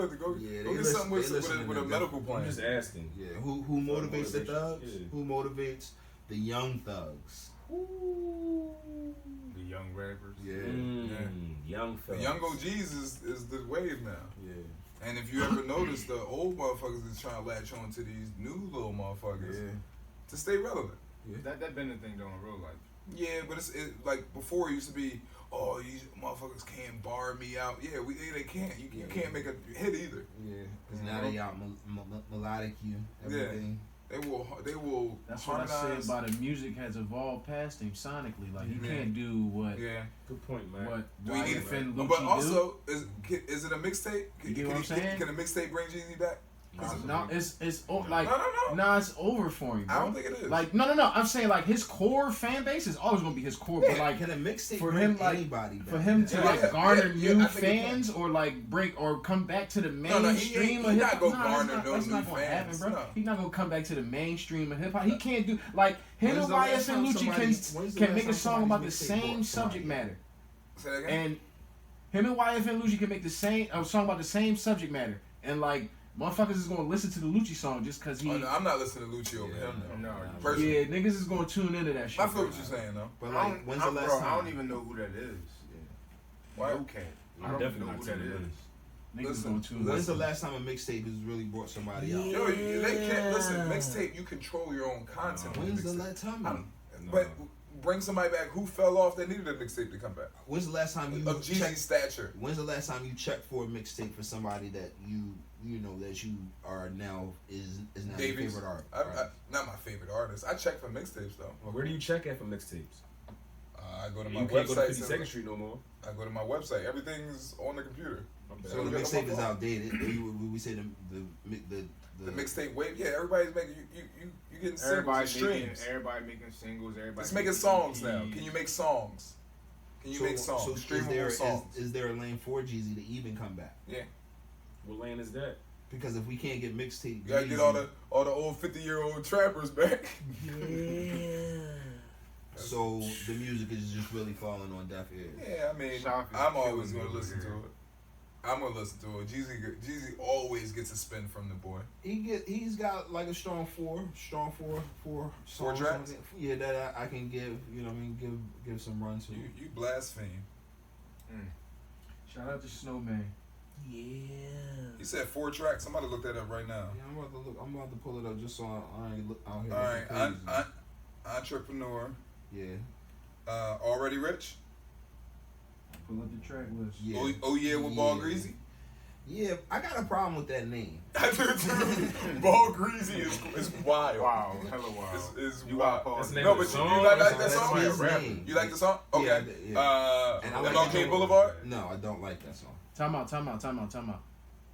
something with a medical plan. I'm just asking. Yeah. Who motivates the thugs? Yeah. Who motivates the young thugs? The young rappers. Yeah. Young thugs. The young OGs is the wave now. Yeah. And if you ever notice, the old motherfuckers is trying to latch on to these new little motherfuckers to stay relevant. Yeah. That been the thing though in real life. Yeah, but it's like before it used to be, oh, these motherfuckers can't bar me out. Yeah, they can't. You can't make a hit either. Yeah, because now they out melodic you everything. They will. That's what I said about the music has evolved past him sonically. Like he can't do what. Yeah, good point, man. What YFN Lucci But also, do. is it a mixtape? You get what I'm saying? Can a mixtape bring Jeezy back? No, it's no. It's over for him, bro. I don't think it is. Like no. I'm saying like his core fan base is always gonna be his core, but like can a mixtape for bring him, like anybody back? for him to garner new fans or like break or come back to the mainstream of hip hop. That's not gonna happen, bro. He's not gonna come back to the mainstream of hip hop. He can't do like him and YFN Lucci can make a song about the same subject matter. Say that again? And him and YFN Lucci can make the same a song about the same subject matter, and like. Motherfuckers is gonna listen to the Lucci song just cause he. Oh, no, I'm not listening to Lucci over him. No, yeah, niggas is gonna tune into that shit. I feel what you're saying though. But like, when's the last time? I don't even know who that is. Why? Okay. I don't definitely know who that is. Niggas gonna tune. When's the last time a mixtape has really brought somebody out? Yo, they can't listen. Mixtape, you control your own content. When's the last time? But bring somebody back who fell off that needed a mixtape to come back. When's the last time you of Jeezy's stature? When's the last time you checked for a mixtape for somebody that you know that you are now is now your favorite artist? Not my favorite artist. I check for mixtapes though. Well, where do you check at for mixtapes? I go to my you website. Can't go to 52nd Street no more. I go to my website. Everything's on the computer. So the mixtape is outdated. We say the mixtape wave. Yeah, everybody's making you getting singles, streams. Everybody making singles. Everybody. It's making songs now. Can you make songs? Make songs? So streamable songs. Is there a lane for Jeezy to even come back? Yeah. What lane is that? Because if we can't get mixtape, you gotta get all the old 50-year-old trappers back. Yeah. So the music is just really falling on deaf ears. Yeah, I mean, I'm always gonna listen to it. I'm gonna listen to it. Jeezy always gets a spin from the boy. He's got like a strong four songs tracks. Yeah, that I can give. You know what I mean? Give some run to. You blaspheme. Shout out to Snowman. Yeah. He said 4 tracks. Somebody look that up right now. Yeah, I'm about to look. I'm about to pull it up just so I ain't look out here. All right, Entrepreneur. Yeah. Already Rich. Pull up the track list. Yeah. Oh yeah, with Ball Greasy. Yeah, I got a problem with that name. I do too. Ball Greasy is wild. Wow, hella wild. Is You wild. got That's the name No, of the but song. you like That's that song? somebody His rapping. name. You like the song? Okay. Yeah. And I like MLK the- Boulevard. No, I don't like that song. Time out.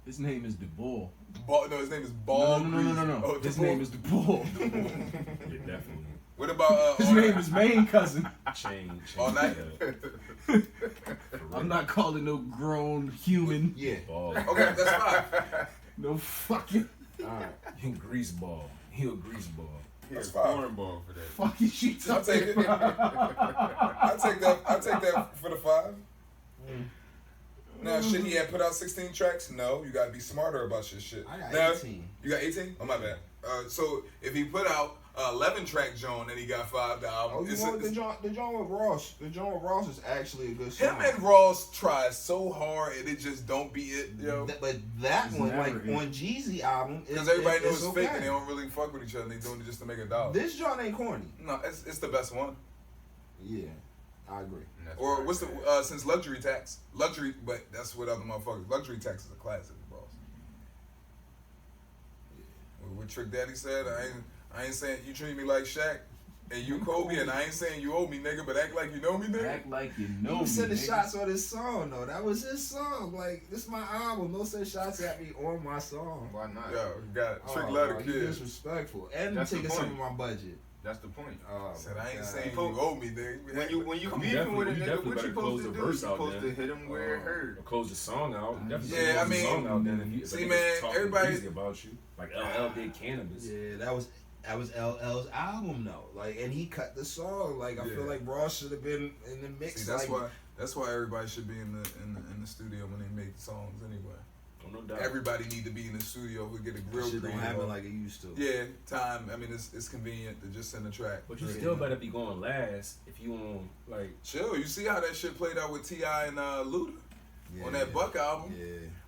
His name is the Bull. No, his name is Ball Greasy. No. Oh, His the Bull. name is the Bull. Yeah, definitely. What about His All name Night? is Main Cousin. Change. All Night? I'm not calling no grown human. Yeah. Ball. Okay, that's fine. No fucking All right. He grease ball. He a grease ball. That's Here's fine. cornball for that. fucking shit. I'll take it. I take that for the 5. Now, should he have put out 16 tracks? No, you gotta be smarter about your shit. I got Now, 18. You got 18? Oh my bad. So if he put out 11 track Joan and he got 5 the album, Oh, you know what? The John with Ross. The John with Ross is actually a good him song. and Ross try so hard and it just don't be it, yo. But that It's one, never like it. on Jeezy album, Because everybody knows it's it's okay. fake and they don't really fuck with each other. And they doing it just to make a dollar. This John ain't corny. No, it's the best one. Yeah, I agree. And that's Or why I what's the said- since Luxury, but that's what other motherfuckers. Luxury Tax is a classic, boss. What Trick Daddy said, I ain't saying you treat me like Shaq and you Kobe, and I ain't saying you owe me, nigga, but act like you know me, nigga. Act like you He know me. was sending nigga. shots on his song though. That was his song. Like, this is my album. Don't send shots at me on my song. Why not? Yo, you got it. Trick Oh, love bro, the you kid. disrespectful. And That's the taking some point. of my budget. That's the point. Oh, Said I ain't God. saying you People- owe me, nigga. When you Come beefing with a definitely- you nigga, definitely what better you close supposed to the do? verse You out supposed to then. hit him where it hurt. Or close the song out. You definitely Yeah, close I mean, the song out then if you, if see, a nigga's man, talking everybody- crazy about you. Like LL did Cannabis. Yeah, that was LL's album though. Like, and he cut the song. Like, I feel Yeah. like Ross should have been in the mix. See, like, that's why everybody should be in the studio when they make songs anyway. Oh, no doubt. Everybody need to be in the studio. We get a real shit don't creative. happen like it used to. Yeah, time. I mean, it's convenient to just send a track. But you still better be going last if you on like. Chill. You see how that shit played out with T.I. and Luda on that Buck album, Yeah,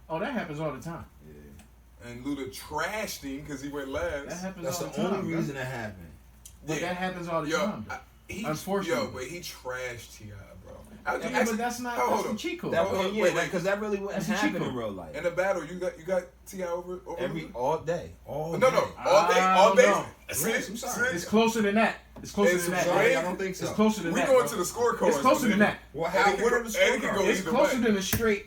Oh, that happens all the time. yeah. and Luda trashed him because he went That last. happens That's all the the time. only bro. reason that happened. But that happens all the Yo, time. Unfortunately. but he trashed T.I., bro. Yeah, but that's not hold that's the on. cheat code. That Wait, was, yeah, wait. because that really wouldn't That's a happen cheat in code. real life. In the battle, you got T.I. over Luda? All day, all No, day. all day, I all don't day. know. See, Yes, I'm sorry. It's closer than that. It's closer It's than that. way- I don't think so. It's closer than We that. going bro. to the scorecards. It's closer than that. Well, And how? it can What go- are the and it can go scorecards? It's either closer way. than a straight.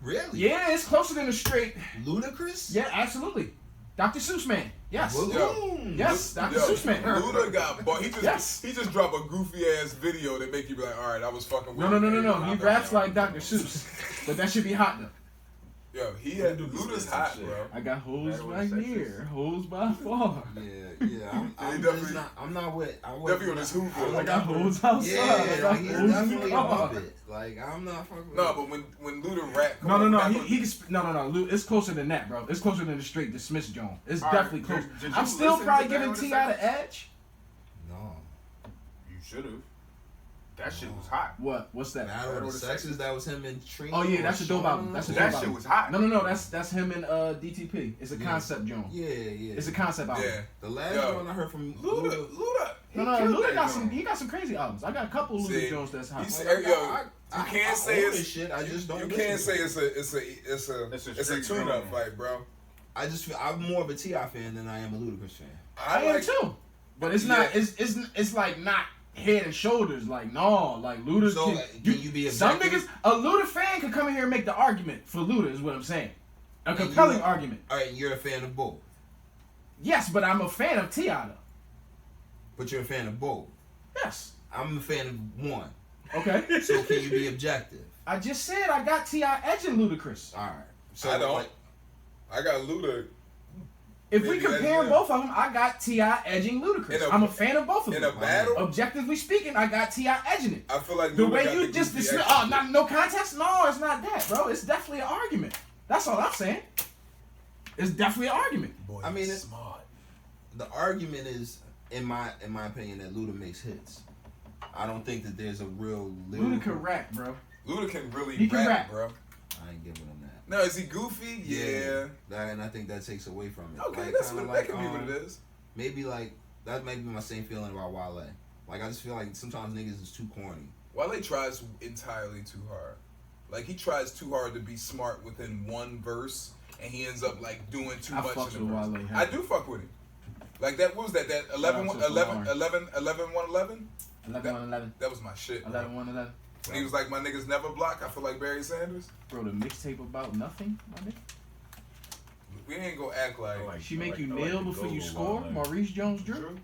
Really? Yeah, it's closer than a straight. Ludacris? Yeah, absolutely. Dr. Seuss man. Yes. Boom. Yes, Dr. Yo, Seuss man. Luda got bought. Yes. He just dropped a goofy ass video that make you be like, all right, I was fucking with No. him. He raps like Dr. Seuss, but that should be hot though. Yo, Luda's hot, bro. I got hoes Battle right with the here, hoes by far. Yeah. I'm definitely- just not. I'm not with. I Definitely on his Hoover. I got hoes outside. I Yeah, got he's hoes definitely above. above it. Like, I'm not fucking. No, but when Luda rap, No. No. It's closer than that, bro. It's closer than the straight dismiss Joan. It's All right, definitely close. did you I'm still listen probably to giving Battle with T.I. the the edge. No. You should have. That shit was hot. What? What's that? Battle of the Sexes. That was him and Trina. Oh yeah, that's a dope album. That's a dope That album. shit was hot. No. That's him and DTP. It's a Yeah. concept Joan. Yeah. It's a concept album. yeah, The last Yo. one I heard from Luda. No, killed Luda that got joint. some. He got some crazy albums. I got a couple Luda See, Jones that's hot. he's- Like, Yo, I can't say own it's- this shit. I just don't. You listen can't to say it. it's a straight tune-up drum. fight, bro. I just feel I'm more of a T.I. fan than I am a Ludacris fan. I am too. But it's not. Yeah. It's like not head and shoulders. Like no, like Luda. So, can you be some objective? niggas? A Luda fan could come in here and make the argument for Luda. Is what I'm saying. A compelling argument. All right, you're a fan of both, Yes, but I'm a fan of T.I. though. but you're a fan of both. Yes. I'm a fan of one. Okay. So can you be objective? I just said I got T.I. edging Ludacris. All right. So I don't. like, I got Luda If we Maybe compare that's both of them, I got T.I. edging Ludacris. I'm a fan of both of in them. a battle. Objectively speaking, I got T.I. edging it. I feel like The Luda way got you the just goofy dismiss, action. no contest? No, it's not that, bro. It's definitely an argument. That's all I'm saying. It's definitely an argument. Boy, I mean, he's it's- smart. the argument is, in my opinion, that Luda makes hits. I don't think that there's a real Luda can rap, bro. Luda can really He can rap. bro. I ain't giving him that. No, is he goofy? Yeah. And I think that takes away from it. Okay, like, that's what that can be what it is. Maybe like that might be my same feeling about Wale. Like I just feel like sometimes niggas is too corny. Wale tries entirely too hard. Like he tries too hard to be smart within one verse, and he ends up like doing too much in the verse. Wale, I do fuck with him. Like that, what was that? That 11 111? 11. That was my shit. 11. When he was like, my niggas never block, I feel like Barry Sanders. Bro, the mixtape about nothing, my nigga. We ain't gonna act like she make you kneel before you score. Maurice Jones-Drew.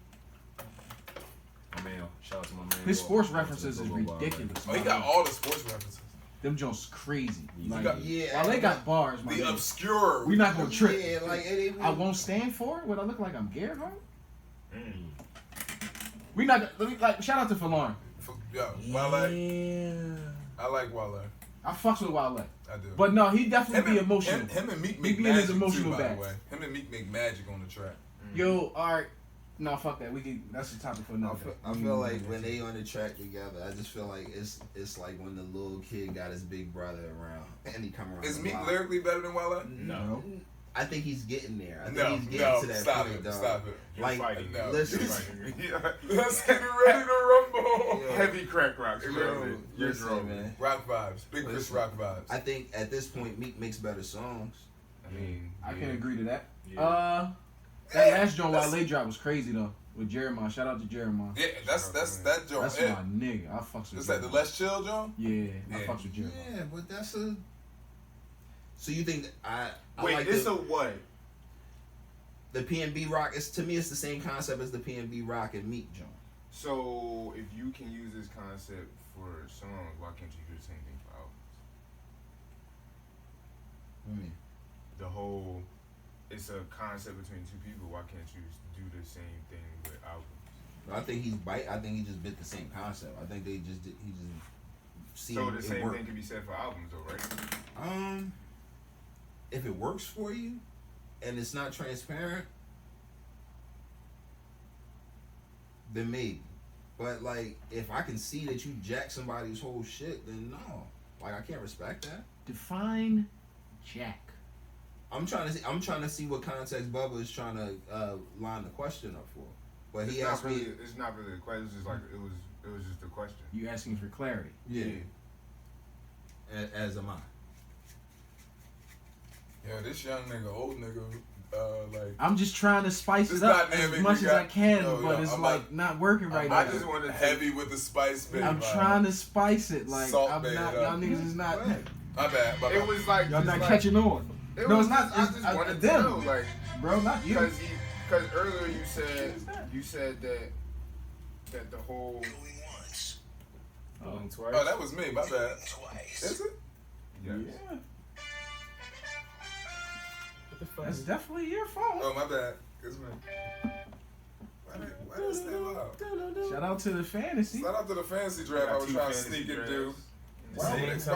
My man, shout out to my man. His sports references is ridiculous. Oh, he got all the sports references. Them Jones crazy. Like, yeah. While they got bars, man. The obscure. We not gonna trip. Yeah, like I won't stand for it. What I look like I'm Gerhardt? We not let me like shout out to Falon. Wale. I like Wale. I fucks with Wale. I do. But no, he definitely be emotional. Him and Meek He make be in his magic emotional too, by bag. the way. Him and Meek make magic on the track. Yo, alright. No, fuck that. We can. That's the topic for another day. I feel like when they on the track together, I just feel like it's like when the little kid got his big brother around and he come around. Is Meek lyrically better than Wale? No. I think he's getting there. I think No, he's getting to that stop point, it, dog. stop it. Like, No. listen, Let's get ready to rumble. Heavy crack rocks. listen, man. Rock vibes, big Chris Rock vibes. I think at this point, Meek makes better songs. I mean, I can agree to that. Yeah. That last joint Wale drop was crazy though. With Jeremiah. Shout out to Jeremiah. Yeah, that's that joint. That's my nigga. I fucks with Is that the Jeremiah. Let's Chill joint? Yeah, I Yeah. fucks with Jeremiah. Yeah, but that's a. So you think I wait, like it's a what? the PNB Rock? It's to me, it's the same concept as the PNB Rock and Meek joint. So if you can use this concept for songs, why can't you do the same thing for albums? The whole, it's a concept between two people. Why can't you do the same thing with albums? I think I think he just bit the same concept. I think they just did. He just seen So the it same work. thing can be said for albums, though, right? If it works for you, and it's not transparent, then maybe. But like, if I can see that you jack somebody's whole shit, then no. Like, I can't respect that. Define Jack. I'm trying to see what context Bubba is trying to line the question up for. But he asked me. It's not really a question. It's just like it was just a question. You asking for clarity. Yeah. As am I. Yeah, this young nigga, old nigga, like. I'm just trying to spice This it up dynamic as much we as I got- can, yo, but yo, it's I'm like not working right now. I just wanted to heavy with the spice bit. I'm trying to spice it. Like Salt I'm bait not. it up. Y'all niggas is not. My bad. My It bad. was like Y'all just not like, catching on. It No, was it's not. I just wanted to them. know, like, Bro, not you. because earlier you said that the whole Going twice. Oh, that was me. My bad. Is it? yes. Yeah, What the fuck? that's definitely your fault. Oh, my bad. It's me. Why did it stay loud? Shout out to the fantasy. Shout out to the fantasy draft I was trying to sneak and do. Why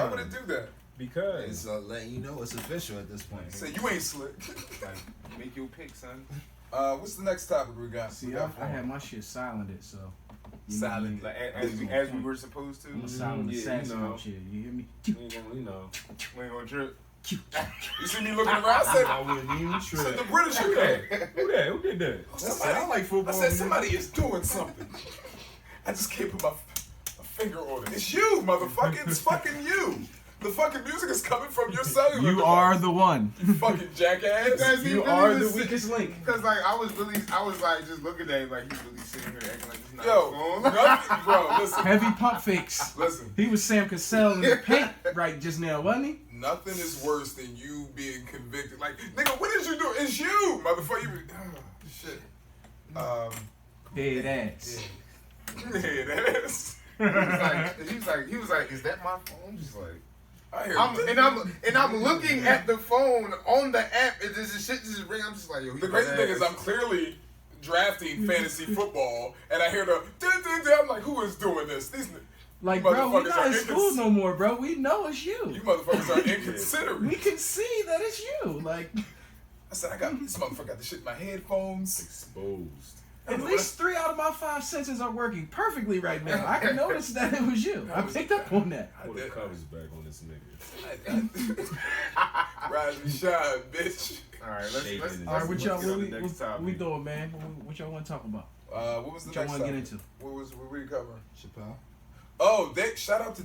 would it do that? Because It's letting you know it's official at this point. Say you ain't slick. Like, make your pick, son. What's the next topic we got? See, I had my shit silenced, so. You know what I Silent. mean? Like as we were supposed to. I'm a silent Yeah, assassin you know. out here. You hear me? we ain't gonna, We ain't gonna trip. You see me looking around? I said, I wouldn't even I said the trip. British Who are that? coming. Who that? Who did that? Somebody, like football. I said somebody is doing something. I just can't put my finger on it. It's you, motherfucker. It's fucking you. The fucking music is coming from your cellular You device. are the one. You fucking jackass. Because he You really are was the sitting- weakest link. Cause like I was like just looking at him like he's really sitting here acting like it's not Yo, his phone. nothing, bro, listen. Heavy pump fakes. Listen, He was Sam Cassell in the paint right just now, wasn't he? nothing is worse than you being convicted. Like, nigga, what did you do? It's you, motherfucker. You, shit. Dead ass. Yeah, that is. He was like, is that my phone? Just like I hear I'm looking at the phone on the app and this shit just ring. I'm just like, yo. The crazy thing is I'm clearly drafting fantasy football and I hear the I'm like, who is doing this? These Like, you bro, we motherfuckers not are in school no more, bro. We know it's you you. motherfuckers are inconsiderate. We can see that it's you. Like, I said, I got this motherfucker got the shit in my headphones. Exposed. At least 3 out of my 5 senses are working perfectly right now. I can notice that it was you. I picked up on that. Put the covers back on this nigga. Rise and shine, bitch. All right, let's All right, what y'all get on the next what we topic. doing, man? What y'all want to talk about? What was the What y'all next want to topic? get into? What were we covering? Chappelle. Oh, shout out to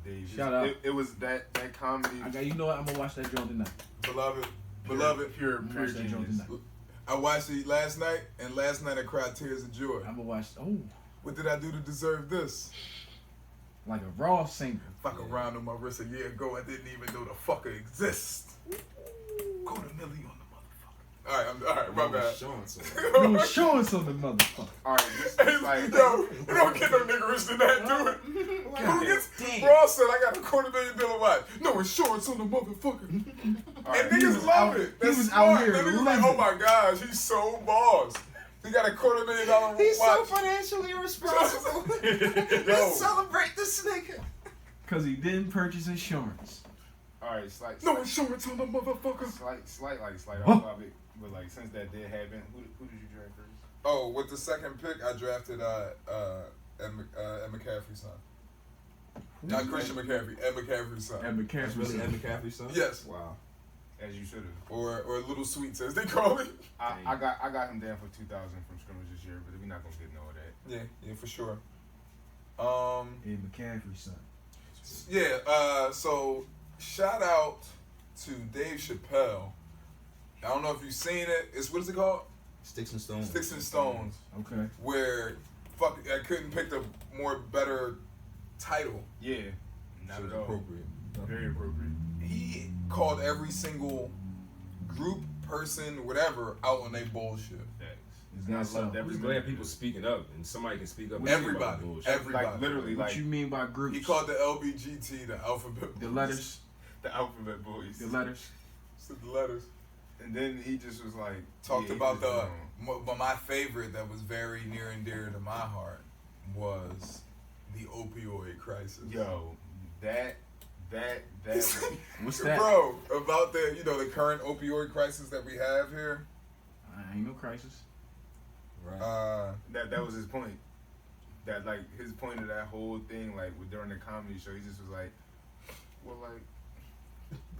Dave. Shout out. It was that comedy. You know what? I'm gonna watch that joint tonight. beloved. Pure I'm gonna watch that joint genius. tonight. I watched it last night, and last night I cried tears of joy. I'm gonna watch. Oh, What did I do to deserve this? like a raw single. Fuck around on my wrist a year ago, I didn't even know the fucker exists. Go to Millie on the motherfucker. All right, my bad. You was showing something, motherfucker. All right, Hey, this is like yo, you don't get no niggerish than that, do it. Who gets? Bro said I got a $250,000 watch. No insurance on the motherfucker. And niggas love it. That's he was smart. out here And niggas like, living. oh my gosh, he's so boss. He got a $250,000 watch. He's so financially irresponsible. Yo. Let's celebrate this nigga. Cause he didn't purchase insurance. all right, slight No insurance on the motherfucker. slight Huh? off topic, but like since that did happen, who did you draft first? Oh, with the second pick, I drafted Ed McCaffrey's son. Not Christian McCaffrey, Ed McCaffrey's son. Ed That's McCaffrey. really Ed McCaffrey's son? Yes. Wow. As you should have. Or Little Sweets, as they call it. I got him down for 2,000 from scrimmage this year, but we're not gonna get no of that. Yeah, for sure. Ed McCaffrey's son. Yeah, so shout out to Dave Chappelle. I don't know if you've seen it. What is it called? Sticks and Stones. Sticks and Stones. Okay. Where, I couldn't pick the better title. Yeah, not So at it's all. appropriate. Very appropriate. He called every single group, person, whatever, out on their bullshit. Is And I that so? love that. I'm just glad people speaking up and somebody can speak up. and Everybody. speak about bullshit. Everybody. Like literally, What like you mean by groups? He called the LBGT the alphabet. the boys. letters. the alphabet boys. The letters. Said the letters. And then he just was like Talked yeah, he about was wrong. but my favorite that was very near and dear to my heart was the opioid crisis. Yo, that What's that? Bro, about the current opioid crisis that we have here. Ain't no crisis. Right. that was his point. That like his point of that whole thing, like during the comedy show, he just was like, well, like.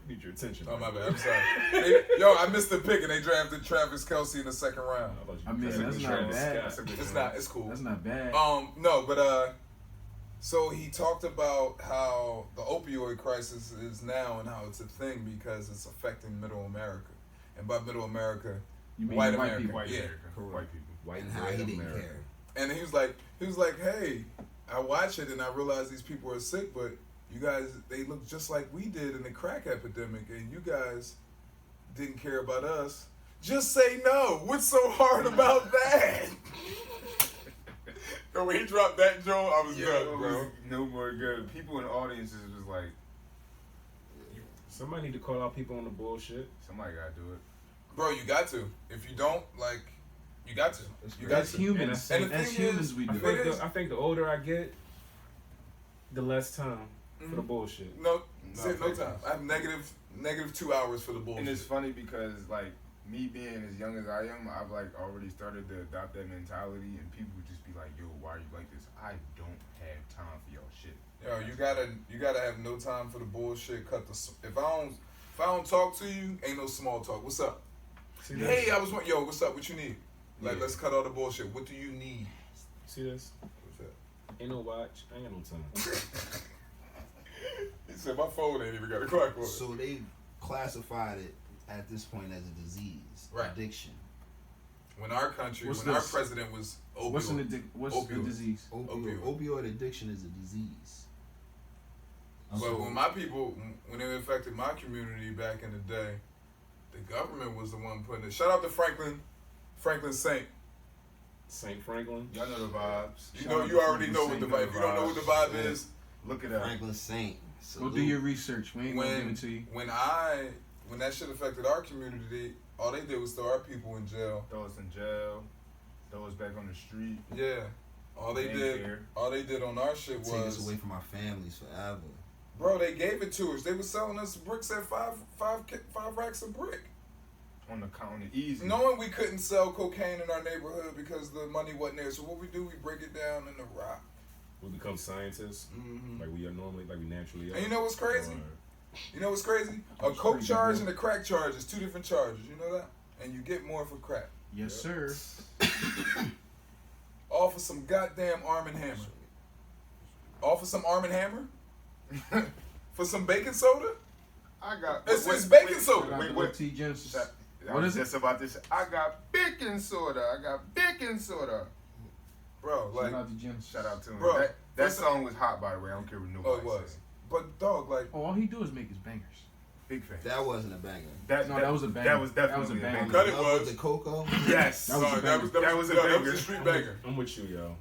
Need your attention. Oh my man. bad, I'm sorry. Yo, I missed the pick and they drafted Travis Kelce in the second round. I mean, Travis that's not Scott. bad. It's not. It's cool. That's not bad. No, but so he talked about how the opioid crisis is now and how it's a thing because it's affecting Middle America, and by Middle America, You mean white white America. people? White Yeah. America. Correct. White people. White And how he didn't care. And he was like, hey, I watch it and I realize these people are sick, but you guys, they look just like we did in the crack epidemic, and you guys didn't care about us. Just say no. What's so hard about that? Yo, when he dropped that joke, I was done, bro. No more good. People in the audiences was like, Somebody need to call out people on the bullshit. somebody gotta do it. Bro, you got to. If you don't, you got to. You got As to. humans, And the as thing humans, is, we I do. think, I think the older I get, the less time for the Mhm. bullshit. No, No, no time. I have negative 2 hours for the bullshit. And it's funny because like me being as young as I am, I've like already started to adopt that mentality, and people would just be like, "Yo, why are you like this?" I don't have time for y'all shit. Yo, you gotta have no time for the bullshit. If I don't talk to you, ain't no small talk. What's up? See this? Hey, what's up? What you need? Like, Yeah. let's cut all the bullshit. What do you need? See this? What's that? Ain't no watch. I ain't got no time. He said my phone ain't even got a clock on it. So they classified it at this point as a disease, Right. addiction. When our country, What's when our this? president was opioid. What's the Opioid. disease? Opioid addiction is a disease. But when my people, when it affected my community back in the day, the government was the one putting it. Shout out to Franklin Saint. St. Franklin. Y'all know the vibes. You already know what the vibe. If you don't know what the vibe Yeah. is, Look it up. Franklin Saint. Go do your research. We ain't gonna give it to you. when that shit affected our community, all they did was throw our people in jail. Throw us in jail. Throw us back on the street. Yeah, all they Ain't did, care. all they did on our shit Take us was, away from our families forever. bro, they gave it to us. They were selling us bricks at five racks a brick. on the easy. Knowing we couldn't sell cocaine in our neighborhood because the money wasn't there, so what we do, we break it down in the rock. We become scientists, like we are normally, like we naturally are. And you know what's crazy? You know what's crazy? A coke charge and a crack charge is 2 different charges. You know that? And you get more for crack. Yes, sir. Offer some goddamn Arm & Hammer. Offer some Arm & Hammer? For some baking soda? I got. It's baking soda. Wait. T. Genesis. I was just about to say, I got baking soda. Bro, like, Shout out to Genesis. shout out to him. Bro, that song was hot, by the way. I don't care what Oh, nobody it was. says. But dog, like, Oh, all he do is make his bangers. Big fan. That wasn't a banger. No, that was a banger. That was That definitely was a a banger. banger. Cut it Love was. with the cocoa. Yes. That was a sorry, banger. That was a That was banger. a street banger. I'm with you, yo.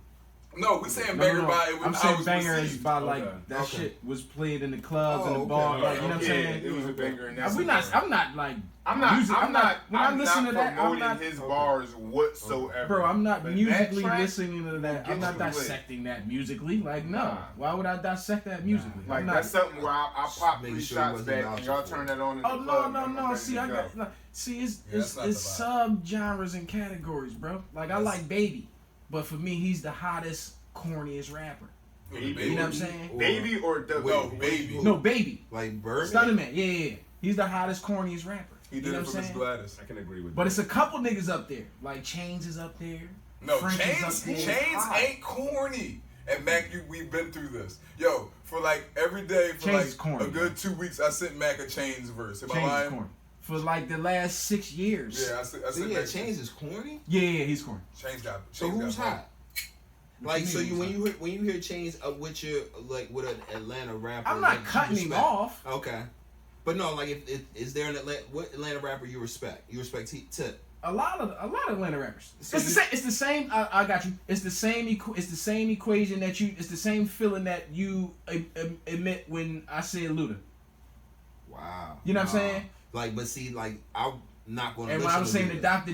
No, we saying banger by it. I'm how saying it was banger is received. by like Okay. that Okay. shit was played in the clubs and the Oh, bar. okay. Like, you know what I'm Yeah, saying? it was a banger. And that's I'm not like I'm not. music- I'm not. when I'm I listen not to that, I'm promoting not. his bars whatsoever. Bro, I'm not But musically that track listening to that. will I'm get not you lit. dissecting that musically. Like, no. Nah. Why would I dissect that musically? Like I'm not. that's something where I pop Make 3 sure it shots wasn't back out and y'all before. turn that on in the Oh club. no! See, I got it's Yeah, it's that's not sub genres and categories, bro. Like I like Baby, but for me, he's the hottest, corniest rapper. Baby. You know what I'm saying? Baby or double? No, Baby. No, Baby. Like Birdman. Stunning Man. Yeah. He's the hottest, corniest rapper. He You did know it what for I'm Miss saying? Gladys. I can agree with But that. it's a couple niggas up there. Like Chains is up there. No, French is Chains up there. ain't corny. And Mac, we've been through this. Yo, for like every day for Chains is like corny, a good 2 weeks, I sent Mac a Chains verse. Am I Chains is lying? corny. For like the last 6 years. Yeah, I sent So yeah, Mac Chains is corny. Yeah, he's corny. Chains got. So Chains who's got hot? Like, so mean you who's when you hear Chains with your like with an Atlanta rapper, I'm like, not you cutting him respect. off. Okay, but no, like if is there an what Atlanta rapper you respect? You respect Tip. A lot of Atlanta rappers. So It's the same. I got you. It's the same. It's the same equation that you. It's the same feeling that you admit when I say Luda. Wow. You know what I'm saying? Like, but see, like I'm not going to. And when I was saying the Dr.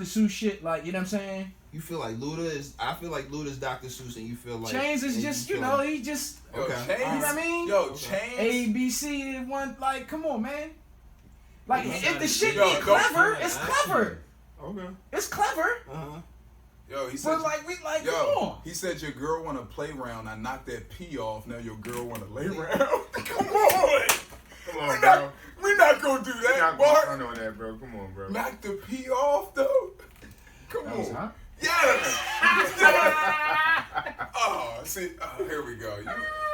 Seuss shit, like you know what I'm saying? You feel like Luda is. I feel like Luda's Dr. Seuss, and you feel like Chains is and just feel you know like- he just Yo, Okay. Chains. you know what I mean? Yo, Okay. Chains. ABC one like come on man. Like Yo, if the shit yo, be don't- clever, it's clever. Okay. It's clever. Yo, he said. But like we like come Yo, on. he said your girl want to play round. I knocked that pee off. Now your girl want to lay round. Come on. Come on, bro. We not gonna do You're that, not going Bart. front on that, bro. Come on, bro. Knock the pee off though. Come That was on. hot. Yes. Oh, see, here we go.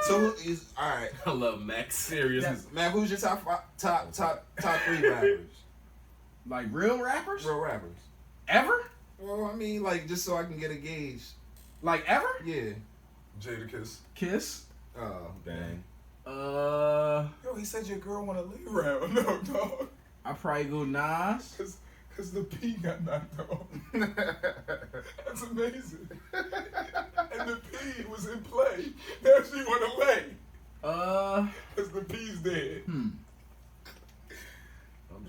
So who is all right, I love Mac's seriousness. man? Who's your top 3 rappers? Like real rappers? Real rappers. Ever? Well, I mean, like just so I can get a gauge. Like ever? Yeah. Jadakiss. Kiss? Oh, Dang. Yo, he said your girl want to lay around. No, dog. I probably go Nas. Cause the pee got knocked off. That's amazing. And the pee was in play. Now she want to lay. Cause the pee's dead. I'm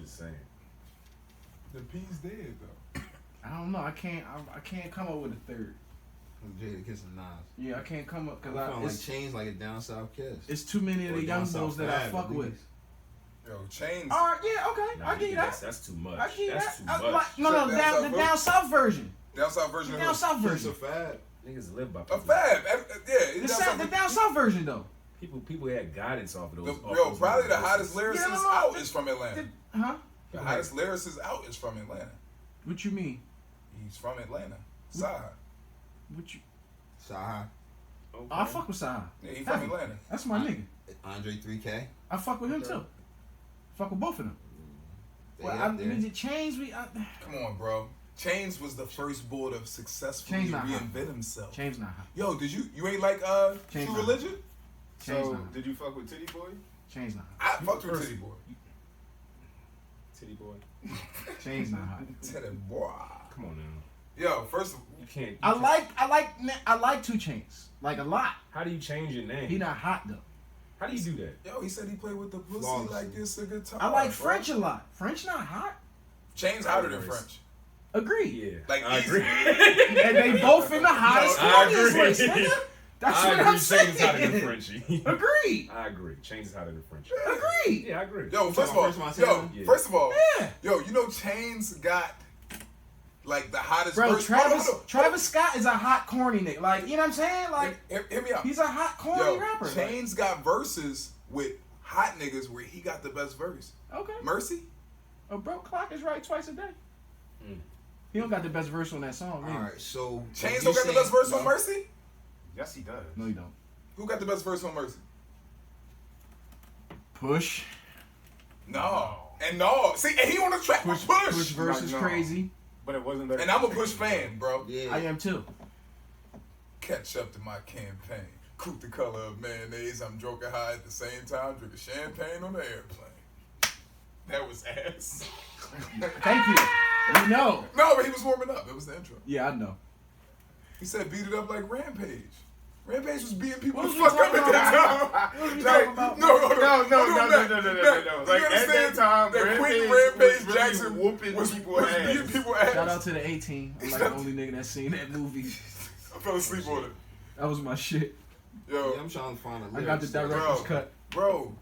just saying. The pee's dead though. I don't know. I can't come up with a third. Jadakiss and Nas. Yeah, I can't come up I because feel like it's, Chains like a down south kiss. it's too many of Or the down young south bulls that I Fab, fuck at with. least. Yo, Chains. All right, yeah, okay, Nah, I give you that. That's too much. I give you That's that. too I- much. no, The the down south version. Down south version The of down who? south Kiss version. or Fab. Niggas live by A people. fab. Yeah. The down south version though. People had guidance off of those. off Yo, those probably the verses. hottest lyricist no, out is from Atlanta. Huh? The hottest lyricist out is from Atlanta. What you mean? He's from Atlanta. Side. What you? Saha. Okay. I fuck with Sahar. Yeah, he from Heavy. Atlanta. That's my nigga. Andre 3K. I fuck with him too. Fuck with both of them. They Well, up there. the Chains we. Come on, bro. Chains was the first boy to successfully Chains not hot. reinvent himself. Chains not hot. Yo, you ain't like Chains True not Religion? Chains So, not hot. did you fuck with Titty Boy? Chains not hot. I fucked with Titty Boy. Titty boy. Chains not hot. Titty Boy. Come on now. Yo, first of You can't. You I like 2 Chains. Like a lot. How do you change your name? He not hot though. How do you do that? yo, he said he played with the pussy Flawlessly. like it's a guitar. I like bro. French a lot. French not hot. Chains hotter than French. Agree. Yeah. Like, I easy. agree. And they both in the hottest I corniest agree. list, nigga. That's I what agree. I'm saying. Chains is hotter than Frenchie. Agreed. I agree. Chains is hotter than Frenchie. Agreed. Yeah, I agree. Yo, first of all, Yeah. yo, you know Chains got like the hottest Bro, verse. Travis Scott is a hot corny nigga. Like, you know what I'm saying? Like, hear me out. he's a hot corny rapper. Chains got verses with hot niggas where he got the best verse. Okay. Mercy? A broke clock is right twice a day. He don't got the best verse on that song. All right, so Chains don't got the best verse on Mercy? Yes, he does. No, you don't. Who got the best verse on Mercy? Push. No. And no. See, and he on the track with Push. Push verse is crazy. But it wasn't better. And I'm a Push fan, bro. Yeah. I am too. Catch up to my campaign. Coop the color of mayonnaise. I'm joking high at the same time. Drinking champagne on the airplane. That was ass. Thank you. You know. No, but he was warming up. It was the intro. Yeah, I know. He said beat it up like Rampage. Rampage was beating people the What fuck was up he at that time. What was he talking about? No. Like at that time, that Queen Rampage Rampage was Jackson really whooping was people's ass. beating people ass. Shout out to the A-Team. I'm like the only nigga that's seen that movie. I fell asleep on it. That was my shit. Yo, Yeah, I'm trying to find a I got the director's cut. Bro,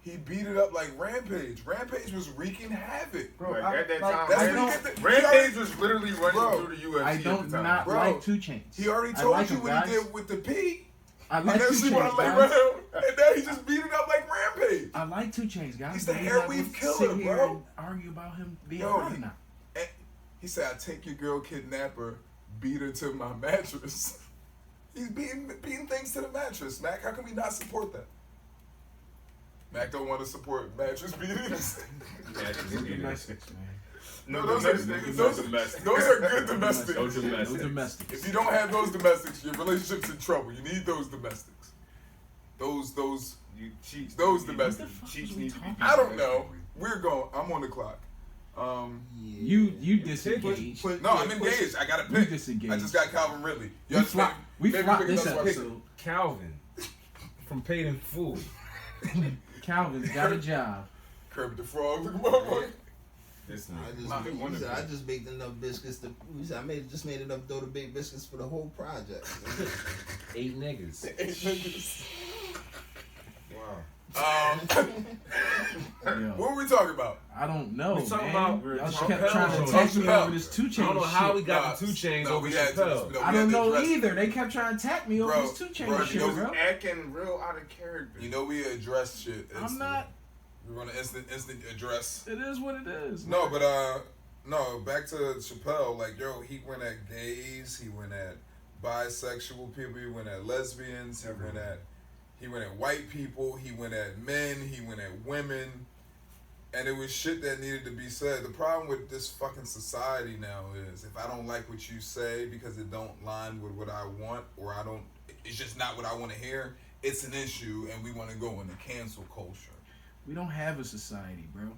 he beat it up like Rampage. Rampage was wreaking havoc. Bro, Like, I, at that like, time, That's I when don't, he get the, Rampage was literally running Bro, through the UFC I at don't the time. not Bro, like 2 Chainz. He already I told like you him, what guys. he did with the P. I He like 2 never sleep on Chainz, to lay guys. around. And now he just beat it up like Rampage. I like 2 Chainz, guys. He's the but hair not weave gonna killer, sit here bro. and argue about him being Yo, hot or not. He said, I take your girl, kidnap her, beat her to my mattress. He's beating things to the mattress, Mac. How can we not support that? Mac don't want to support mattress beatings. Domestics, man. No, those are good domestics. Those domestics. Those domestics. If you don't have those domestics, your relationship's in trouble. You need those domestics. Those You cheats. Those need- domestic. Cheats need to be. I don't know. We're going. I'm on the clock. You disengaged. No, I'm engaged. I got to You pick. disengaged. I just got Calvin Ridley. We flopped this episode. Calvin from Paid in Full. Calvin's got a job. Kermit the Frog. Look at my boy. This I just baked enough biscuits to. I just made enough dough to bake biscuits for the whole project. 8 niggas. Wow. What were we talking about? I don't know. We talking man. about Y'all Chappelle kept trying to joint. attack me Chappelle. over this 2 Chainz I don't know how we shit. got the 2 Chainz over we had to Chappelle. just- I don't know address- either. They kept trying to attack me over Bro, this 2 Chainz bro, shit, you know, bro. Acting real out of character. You know we address shit. I'm not. We're gonna instant address. It is what it is. No, but no. Back to Chappelle. Like, yo, he went at gays. He went at bisexual people. He went at lesbians. He went at white people. He went at men. He went at women. And it was shit that needed to be said. The problem with this fucking society now is if I don't like what you say because it don't line with what I want, or it's just not what I want to hear, it's an issue, and we want to go into cancel culture. We don't have a society, bro.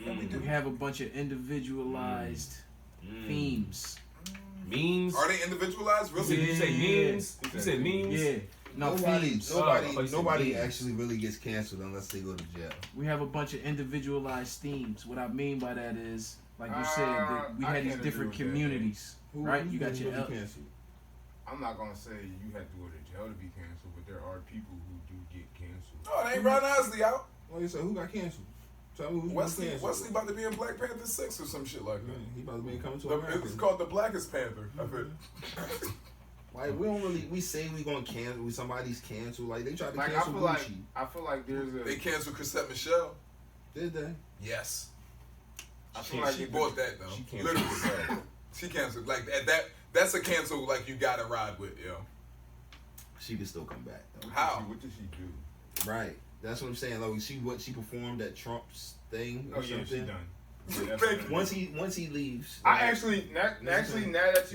Yeah, we do. We have a bunch of individualized themes. Memes? Are they individualized? Really? You say memes? You said memes? Yeah. No, themes. Nobody actually really gets canceled unless they go to jail. We have a bunch of individualized themes. What I mean by that is, like you said, that we I had these can't different agree with that. communities, right? You got your canceled. I'm not gonna say you have to go to jail to be canceled, but there are people who do get canceled. Oh, it ain't Ron Osley out. Well, you said who got canceled? Tell me who's Wesley canceled. about to be in Black Panther 6 or some shit like that. He about to be coming to America. It's called the Blackest Panther. I think. Like we say we gonna cancel somebody's canceled. Like they tried to Like cancel Gucci. I feel like there's a. They canceled Chrisette Michelle. Did they? Yes. I feel like She bought that though. She canceled Literally. herself. She canceled. Like at that. That's a cancel. Like you gotta ride with, yo. She can still come back though. How? What did she do? Right. That's what I'm saying. Like she performed at Trump's thing or Oh yeah, something. she done. Thank you. Once he leaves. I like, actually now that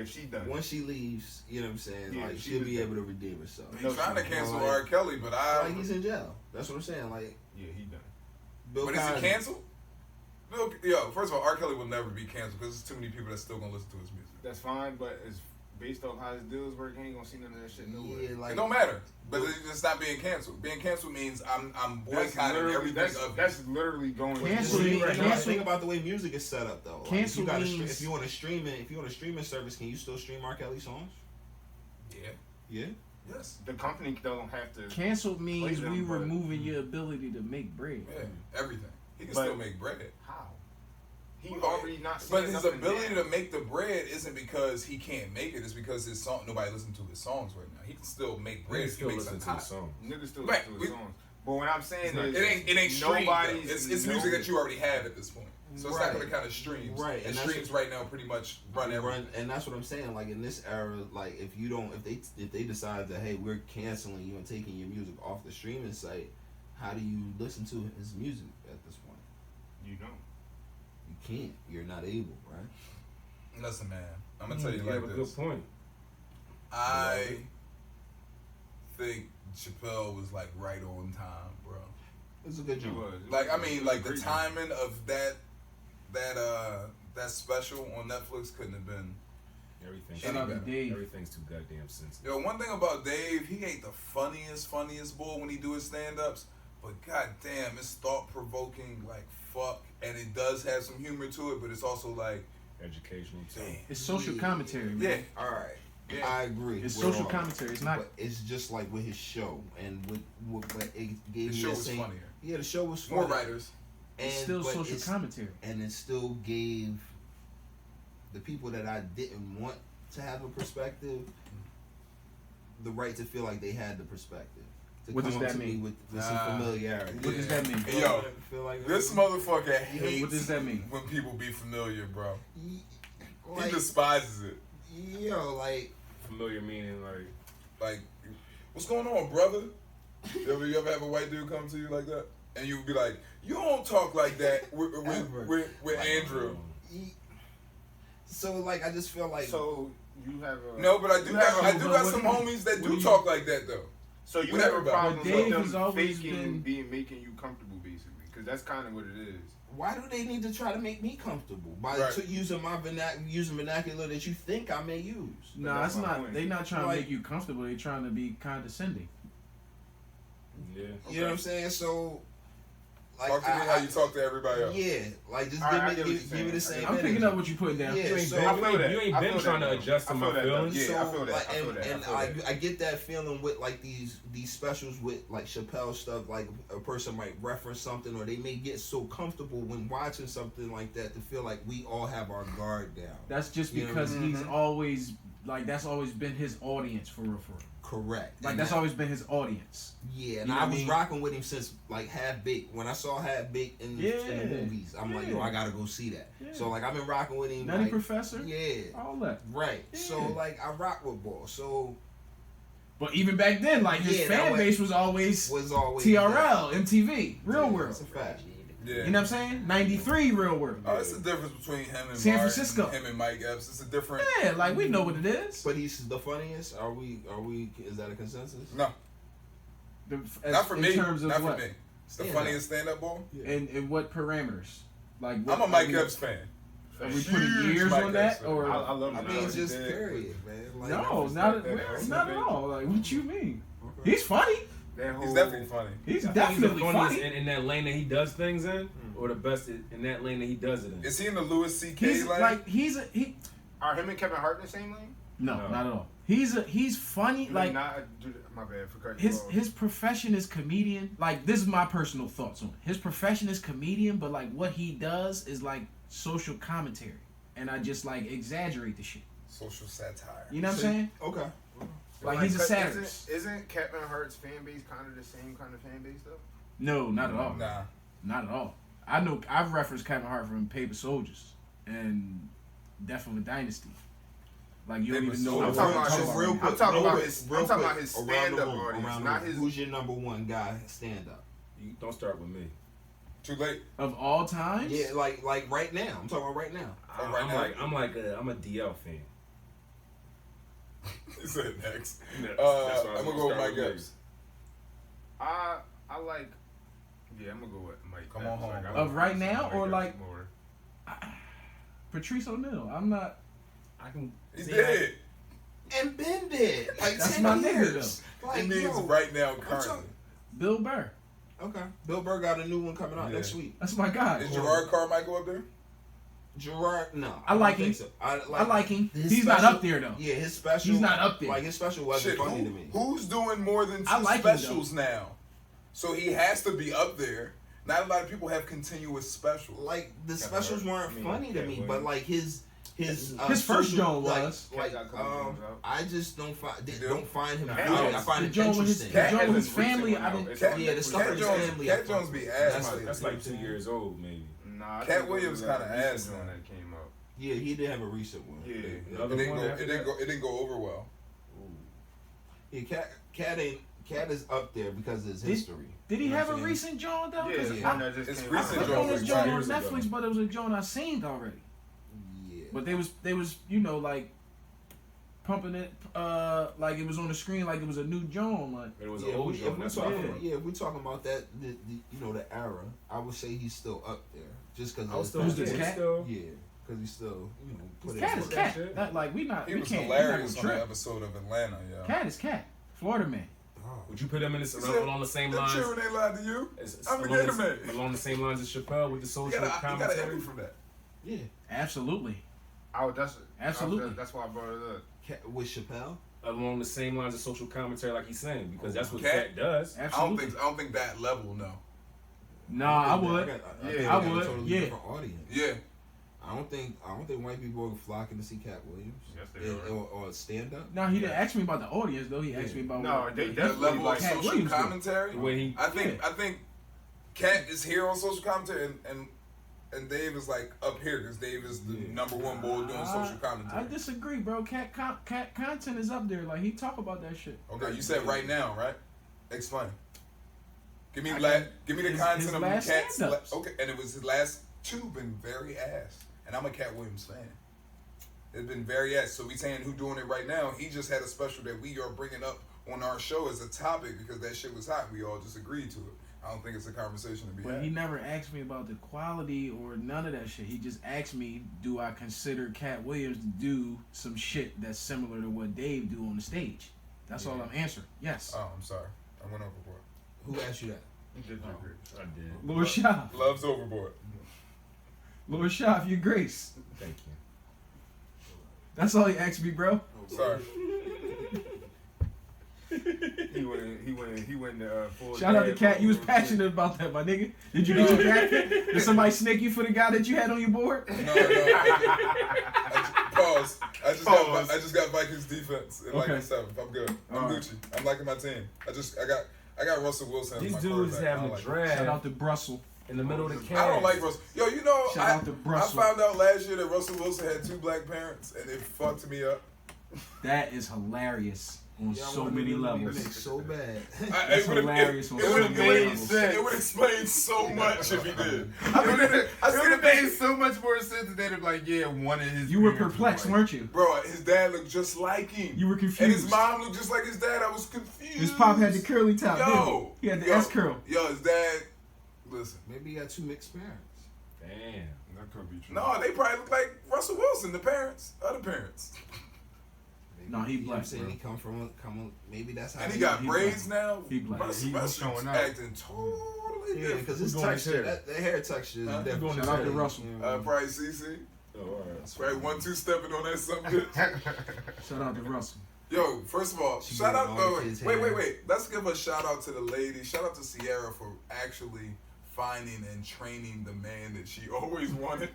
she done. Once she leaves, you know what I'm saying? Yeah, like she she'll was be done. able to redeem herself. They trying to cancel R. Kelly, but Like he's in jail. That's what I'm saying. Like Yeah, he done. Bill But is Cosby. he canceled? First of all, R. Kelly will never be canceled because there's too many people that's still gonna listen to his music. That's fine, but it's based off how his deals work. He ain't gonna see none of that shit nowhere. Yeah, like It don't matter. But it's not being canceled. Being canceled means I'm boycotting everything of that's literally going. Cancel against- means- Right, cancel- think about the way music is set up though. Like, Cancel if you means- if you on a streaming service, can you still stream R. Kelly songs? Yeah. Yeah. Yes. The company don't have to. Canceled means them, we but- removing your ability to make bread. Yeah. Everything. He can But- still make bread. How? He Well, already not. But saying his nothing ability now. to make the bread isn't because he can't make it. It's because his song nobody listens to his songs right now. He can still make bread. Niggas if he still makes listen to something the hot. song. Niggas still Right, listen to we- his songs. But what I'm saying is, It ain't streamed. nobody's. It's music that you already have at this point. So it's not Right. going to kind of streams. Right, And and that's streams right now pretty much run everything. And that's what I'm saying. Like in this era, like if they decide that hey, we're canceling you and taking your music off the streaming site, how do you listen to his music at this point? You don't. You can't. You're not able, right? Listen, man. I'm going to tell you You have like a this. good point. I think Chappelle was like right on time, bro. It's a good He job. was. Like I mean, like the Great. timing of that special on Netflix couldn't have been. Everything's Shout out to Dave. Everything's too goddamn sensitive. Yo, one thing about Dave, he ain't the funniest bull when he do his stand-ups, but goddamn, it's thought-provoking like fuck, and it does have some humor to it, but it's also like, Educational too. damn. It's social commentary, man. Yeah, All right. Yeah. I agree. It's with social all commentary. It's that. not. But it's just like with his show and with but it gave the me show that was same. funnier. Yeah, the show was More funny. writers. It's still but social commentary. And it still gave the people that I didn't want to have a perspective the right to feel like they had the perspective. To What come does up that to me mean? with some familiarity. What does that mean? Hey, yo, Feel like this motherfucker hates What does that mean? when people be familiar, bro. He like, despises it. yo, like Familiar meaning Like, what's going on, brother? You ever have a white dude come to you like that? And you be like, you don't talk like that with Andrew. so like I just feel like So you have a. No, but I do got some what- homies that what do you- talk like that though. So you What have a everybody- problem But with Dave them has always faking been- making you comfortable, basically, because that's kind of what it is. why do they need to try to make me comfortable by Right. using my using vernacular that you think I may use? No, But that's that's my not. point. They not trying Like- to make you comfortable. They trying to be condescending. yeah. You know what I'm saying? So, like, Talk to me how you talk to everybody else. Yeah, like just All right, I give get me what you're the saying. same. I'm picking energy. up what you put down. Yeah, You ain't so- bad. I feel that. You ain't I been feel trying that, to though. adjust to I my feel that, though. feelings. Yeah, I feel that. Like, I feel and, that. and I feel that. I get that feeling with like these specials with like Chappelle stuff. Like a person might reference something, or they may get so comfortable when watching something like that to feel like we all have our guard down. That's just You know because what I mean? he's always like that's always been his audience for real. Correct. Like And that's that- always been his audience. Yeah, and You know I what I was mean? rocking with him since like Half Baked. When I saw Half Baked in the movies, I'm like, yo, I gotta go see that. Yeah. So like I've been rocking with him. Nutty Like, Professor. yeah, All that. right. Yeah. So like I rock with Ball. So But even back then, like his Yeah, that fan was- base was always was always TRL, MTV, Real Yeah, World. That's a fact. Yeah. You know what I'm saying? 93 Real World. Oh, it's the difference between him and San Martin, Francisco. him and Mike Epps. It's a different. Yeah, like we know what it is. But he's the funniest. Are we? Is that a consensus? No, not for in me. terms of Not what? for me. It's the Stand funniest stand-up ball. In what parameters? Like what, I'm a Mike are we- Epps fan. Are we putting Huge years Mike on that, Epps fan. or I love I him. mean, now. just He did. period, man. Like, no? respect Not that, at, man. not at all. Like what you mean? Okay. He's funny. That whole, He's definitely funny. He's I think definitely he's the funniest funny. in that lane that he does things in, or the best in that lane that he does it in. Is he in the Louis C.K. He's lane? like Are him and Kevin Hart in the same lane? no, No. not at all. He's funny. Do Like they not, my bad for cutting you off. his profession is comedian. Like this is my personal thoughts on it. His profession is comedian, but like what he does is like social commentary, and I just like exaggerate the shit. Social satire. You know what I'm saying? Okay. Like he's a cut- satirist. Isn't Kevin Hart's fan base kind of the same kind of fan base though? No, not at all. Nah. Not at all. I know I've referenced Kevin Hart from Paper Soldiers and Death of a Dynasty. Like you don't Paper even know. Soldiers. what I'm talking about I'm his- talking real about. quick, I'm talking real about quick, his- real I'm talking quick, about his around the stand-up room, audience, around the not room. his- Who's your number one guy stand up? You don't start with me. Too late. Of all times? Yeah, like right now. I'm talking about right now. Oh, right now. I'm a DL fan. He said next. That's what I was I'm gonna go with start Mike with. Epps. I like. Yeah, I'm gonna go with Mike. Come on Epps. home, Like, I bro. would Of right listen to now, Mike or Epps like- more. Patrice O'Neal. I'm not. I can. He see, did. And Ben did. Like That's 10 my nigga, years. He Like, means yo, right now, I'm currently. talking- Bill Burr. Okay. Bill Burr got a new one coming out Yeah. next week. That's my guy. Is Gerard Carmichael up there? Gerard, no. I like don't him. think so. I like him. his He's not special- up there though. Yeah, his special. He's not up there. Like his special wasn't Shit, funny to me. who's doing more than 2 I like him, specials now? So he has to be up there. Not a lot of people have continuous specials. Like the specials weren't funny to me, Cat but like his first social- Joan like, was. like Cat got a couple Jones out. I just don't find him. Cat funny. Jones. I find The it Joan with his, interesting. the Cat Joan with his has a recent family. one I out. didn't. It's Yeah, the stuff Cat with his Jones, family. Cat Jones be ass. That's, lately. that's like 2 years old, maybe. Nah, I Cat think Williams it was kinda a recent ass one now. that came out. Yeah, he did have a recent one. Yeah. Another It one after that? it didn't go over well. Yeah, Cat is up there because of his history. Did he You know have what a I'm saying? recent Joan though? Yeah, 'Cause the yeah. one that just It's came recent I out. put on this Jones, Joan on years ago. Netflix, but it was a Joan I seen already. Yeah. But they was like pumping it like it was on the screen like it was a new Joan. Like It was Yeah, an old if joke. we That's talking, what if we're talking about that, the era, I would say he's still up there, just because I was still Who's this yeah, cat? still. yeah, because he's still put Cat in is work. cat. shit. That, like we not. He we was can't. hilarious we on not the gonna episode of Atlanta, yo. trip. Cat is cat. Florida man. Would you put him in this He said, along the same "Them lines? children ain't lied to you. I'm the along gator the- man." Along the same lines as Chappelle with the You social gotta commentary. envy from that. Yeah, Absolutely. Absolutely. That's why I brought it up. With Chappelle. Along the same lines of social commentary, like he's saying, because that's what Cat? Cat does. Absolutely. I don't think that level, no. Nah, I would. think I they got a would, totally yeah. different audience. Yeah. I don't think white people are flocking to see Cat Williams. Yes, they are. or stand up. Now he didn't ask me about the audience though. He asked me about No, what, they what That definitely level of Cat social Williams do. commentary. The way he, I think Cat is here on social commentary and Dave is like up here because Dave is the number one boy doing social I commentary. disagree, bro. Cat content is up there. Like he talk about that shit. Okay, you said right now, right? Explain. Give me I give me the his content of last Cat's. stand-ups. Okay, and it was his last 2 been very ass, and I'm a Cat Williams fan. It's been very ass. So we saying who doing it right now? He just had a special that we are bringing up on our show as a topic because that shit was hot. We all just agreed to it. I don't think it's a conversation to be But had. he never asked me about the quality or none of that shit. He just asked me, do I consider Cat Williams to do some shit that's similar to what Dave do on the stage? That's all I'm answering. Yes. Oh, I'm sorry. I went overboard. Who asked you that? You did oh, agree. I did. Lord Shaw. Love's overboard. Lord Shaw, your grace. Thank you. That's all he asked me, bro. Sorry. He went full. Shout out to dad Cat. You was mode. passionate about that, my nigga. Did you get your cat? Did somebody snake you for the guy that you had on your board? No. Pause. I just got Vikings defense in like Okay. the 7th. I'm good. I'm All right. Gucci. I'm liking my team. I got Russell Wilson as These my dudes quarterback. having I a like it. draft Shout out to Brussels. in the middle of the cast. I don't like Russell. Yo, you know, Shout out to I Brussels. found out last year that Russell Wilson had 2 black parents, and it fucked me up. That is hilarious on Yeah, I so wanted many to levels. make so bad. That's hilarious on so many levels. It would explain so much if he did. It would have made so much more sense if they'd have like, yeah, one of his. You were parents was perplexed, white. weren't you? Bro, his dad looked just like him. You were And his confused. mom looked just like his dad. I was confused. His pop had the curly top. Yo, didn't he? He had the S curl. Yo, his dad. Listen. Maybe he got 2 mixed parents. Damn. That could be true. No, they probably look like Russell Wilson, the parents, other parents. No, he You know what I'm black, saying? bro. He come from maybe that's how. And he got he braids black. now. He black. Russell He was Wilson's showing out. acting totally Yeah, different. because his Who's doing his texture, hair? the hair texture is Huh? different. Who's doing his hair? Russell. Probably CC. Oh, all right. Probably 1-2 stepping on that something good. Shout out to Russell. Yo, first of all, She shout getting out. all the kids' hair. Wait. Let's give a shout out to the lady. Shout out to Sierra for actually finding and training the man that she always wanted.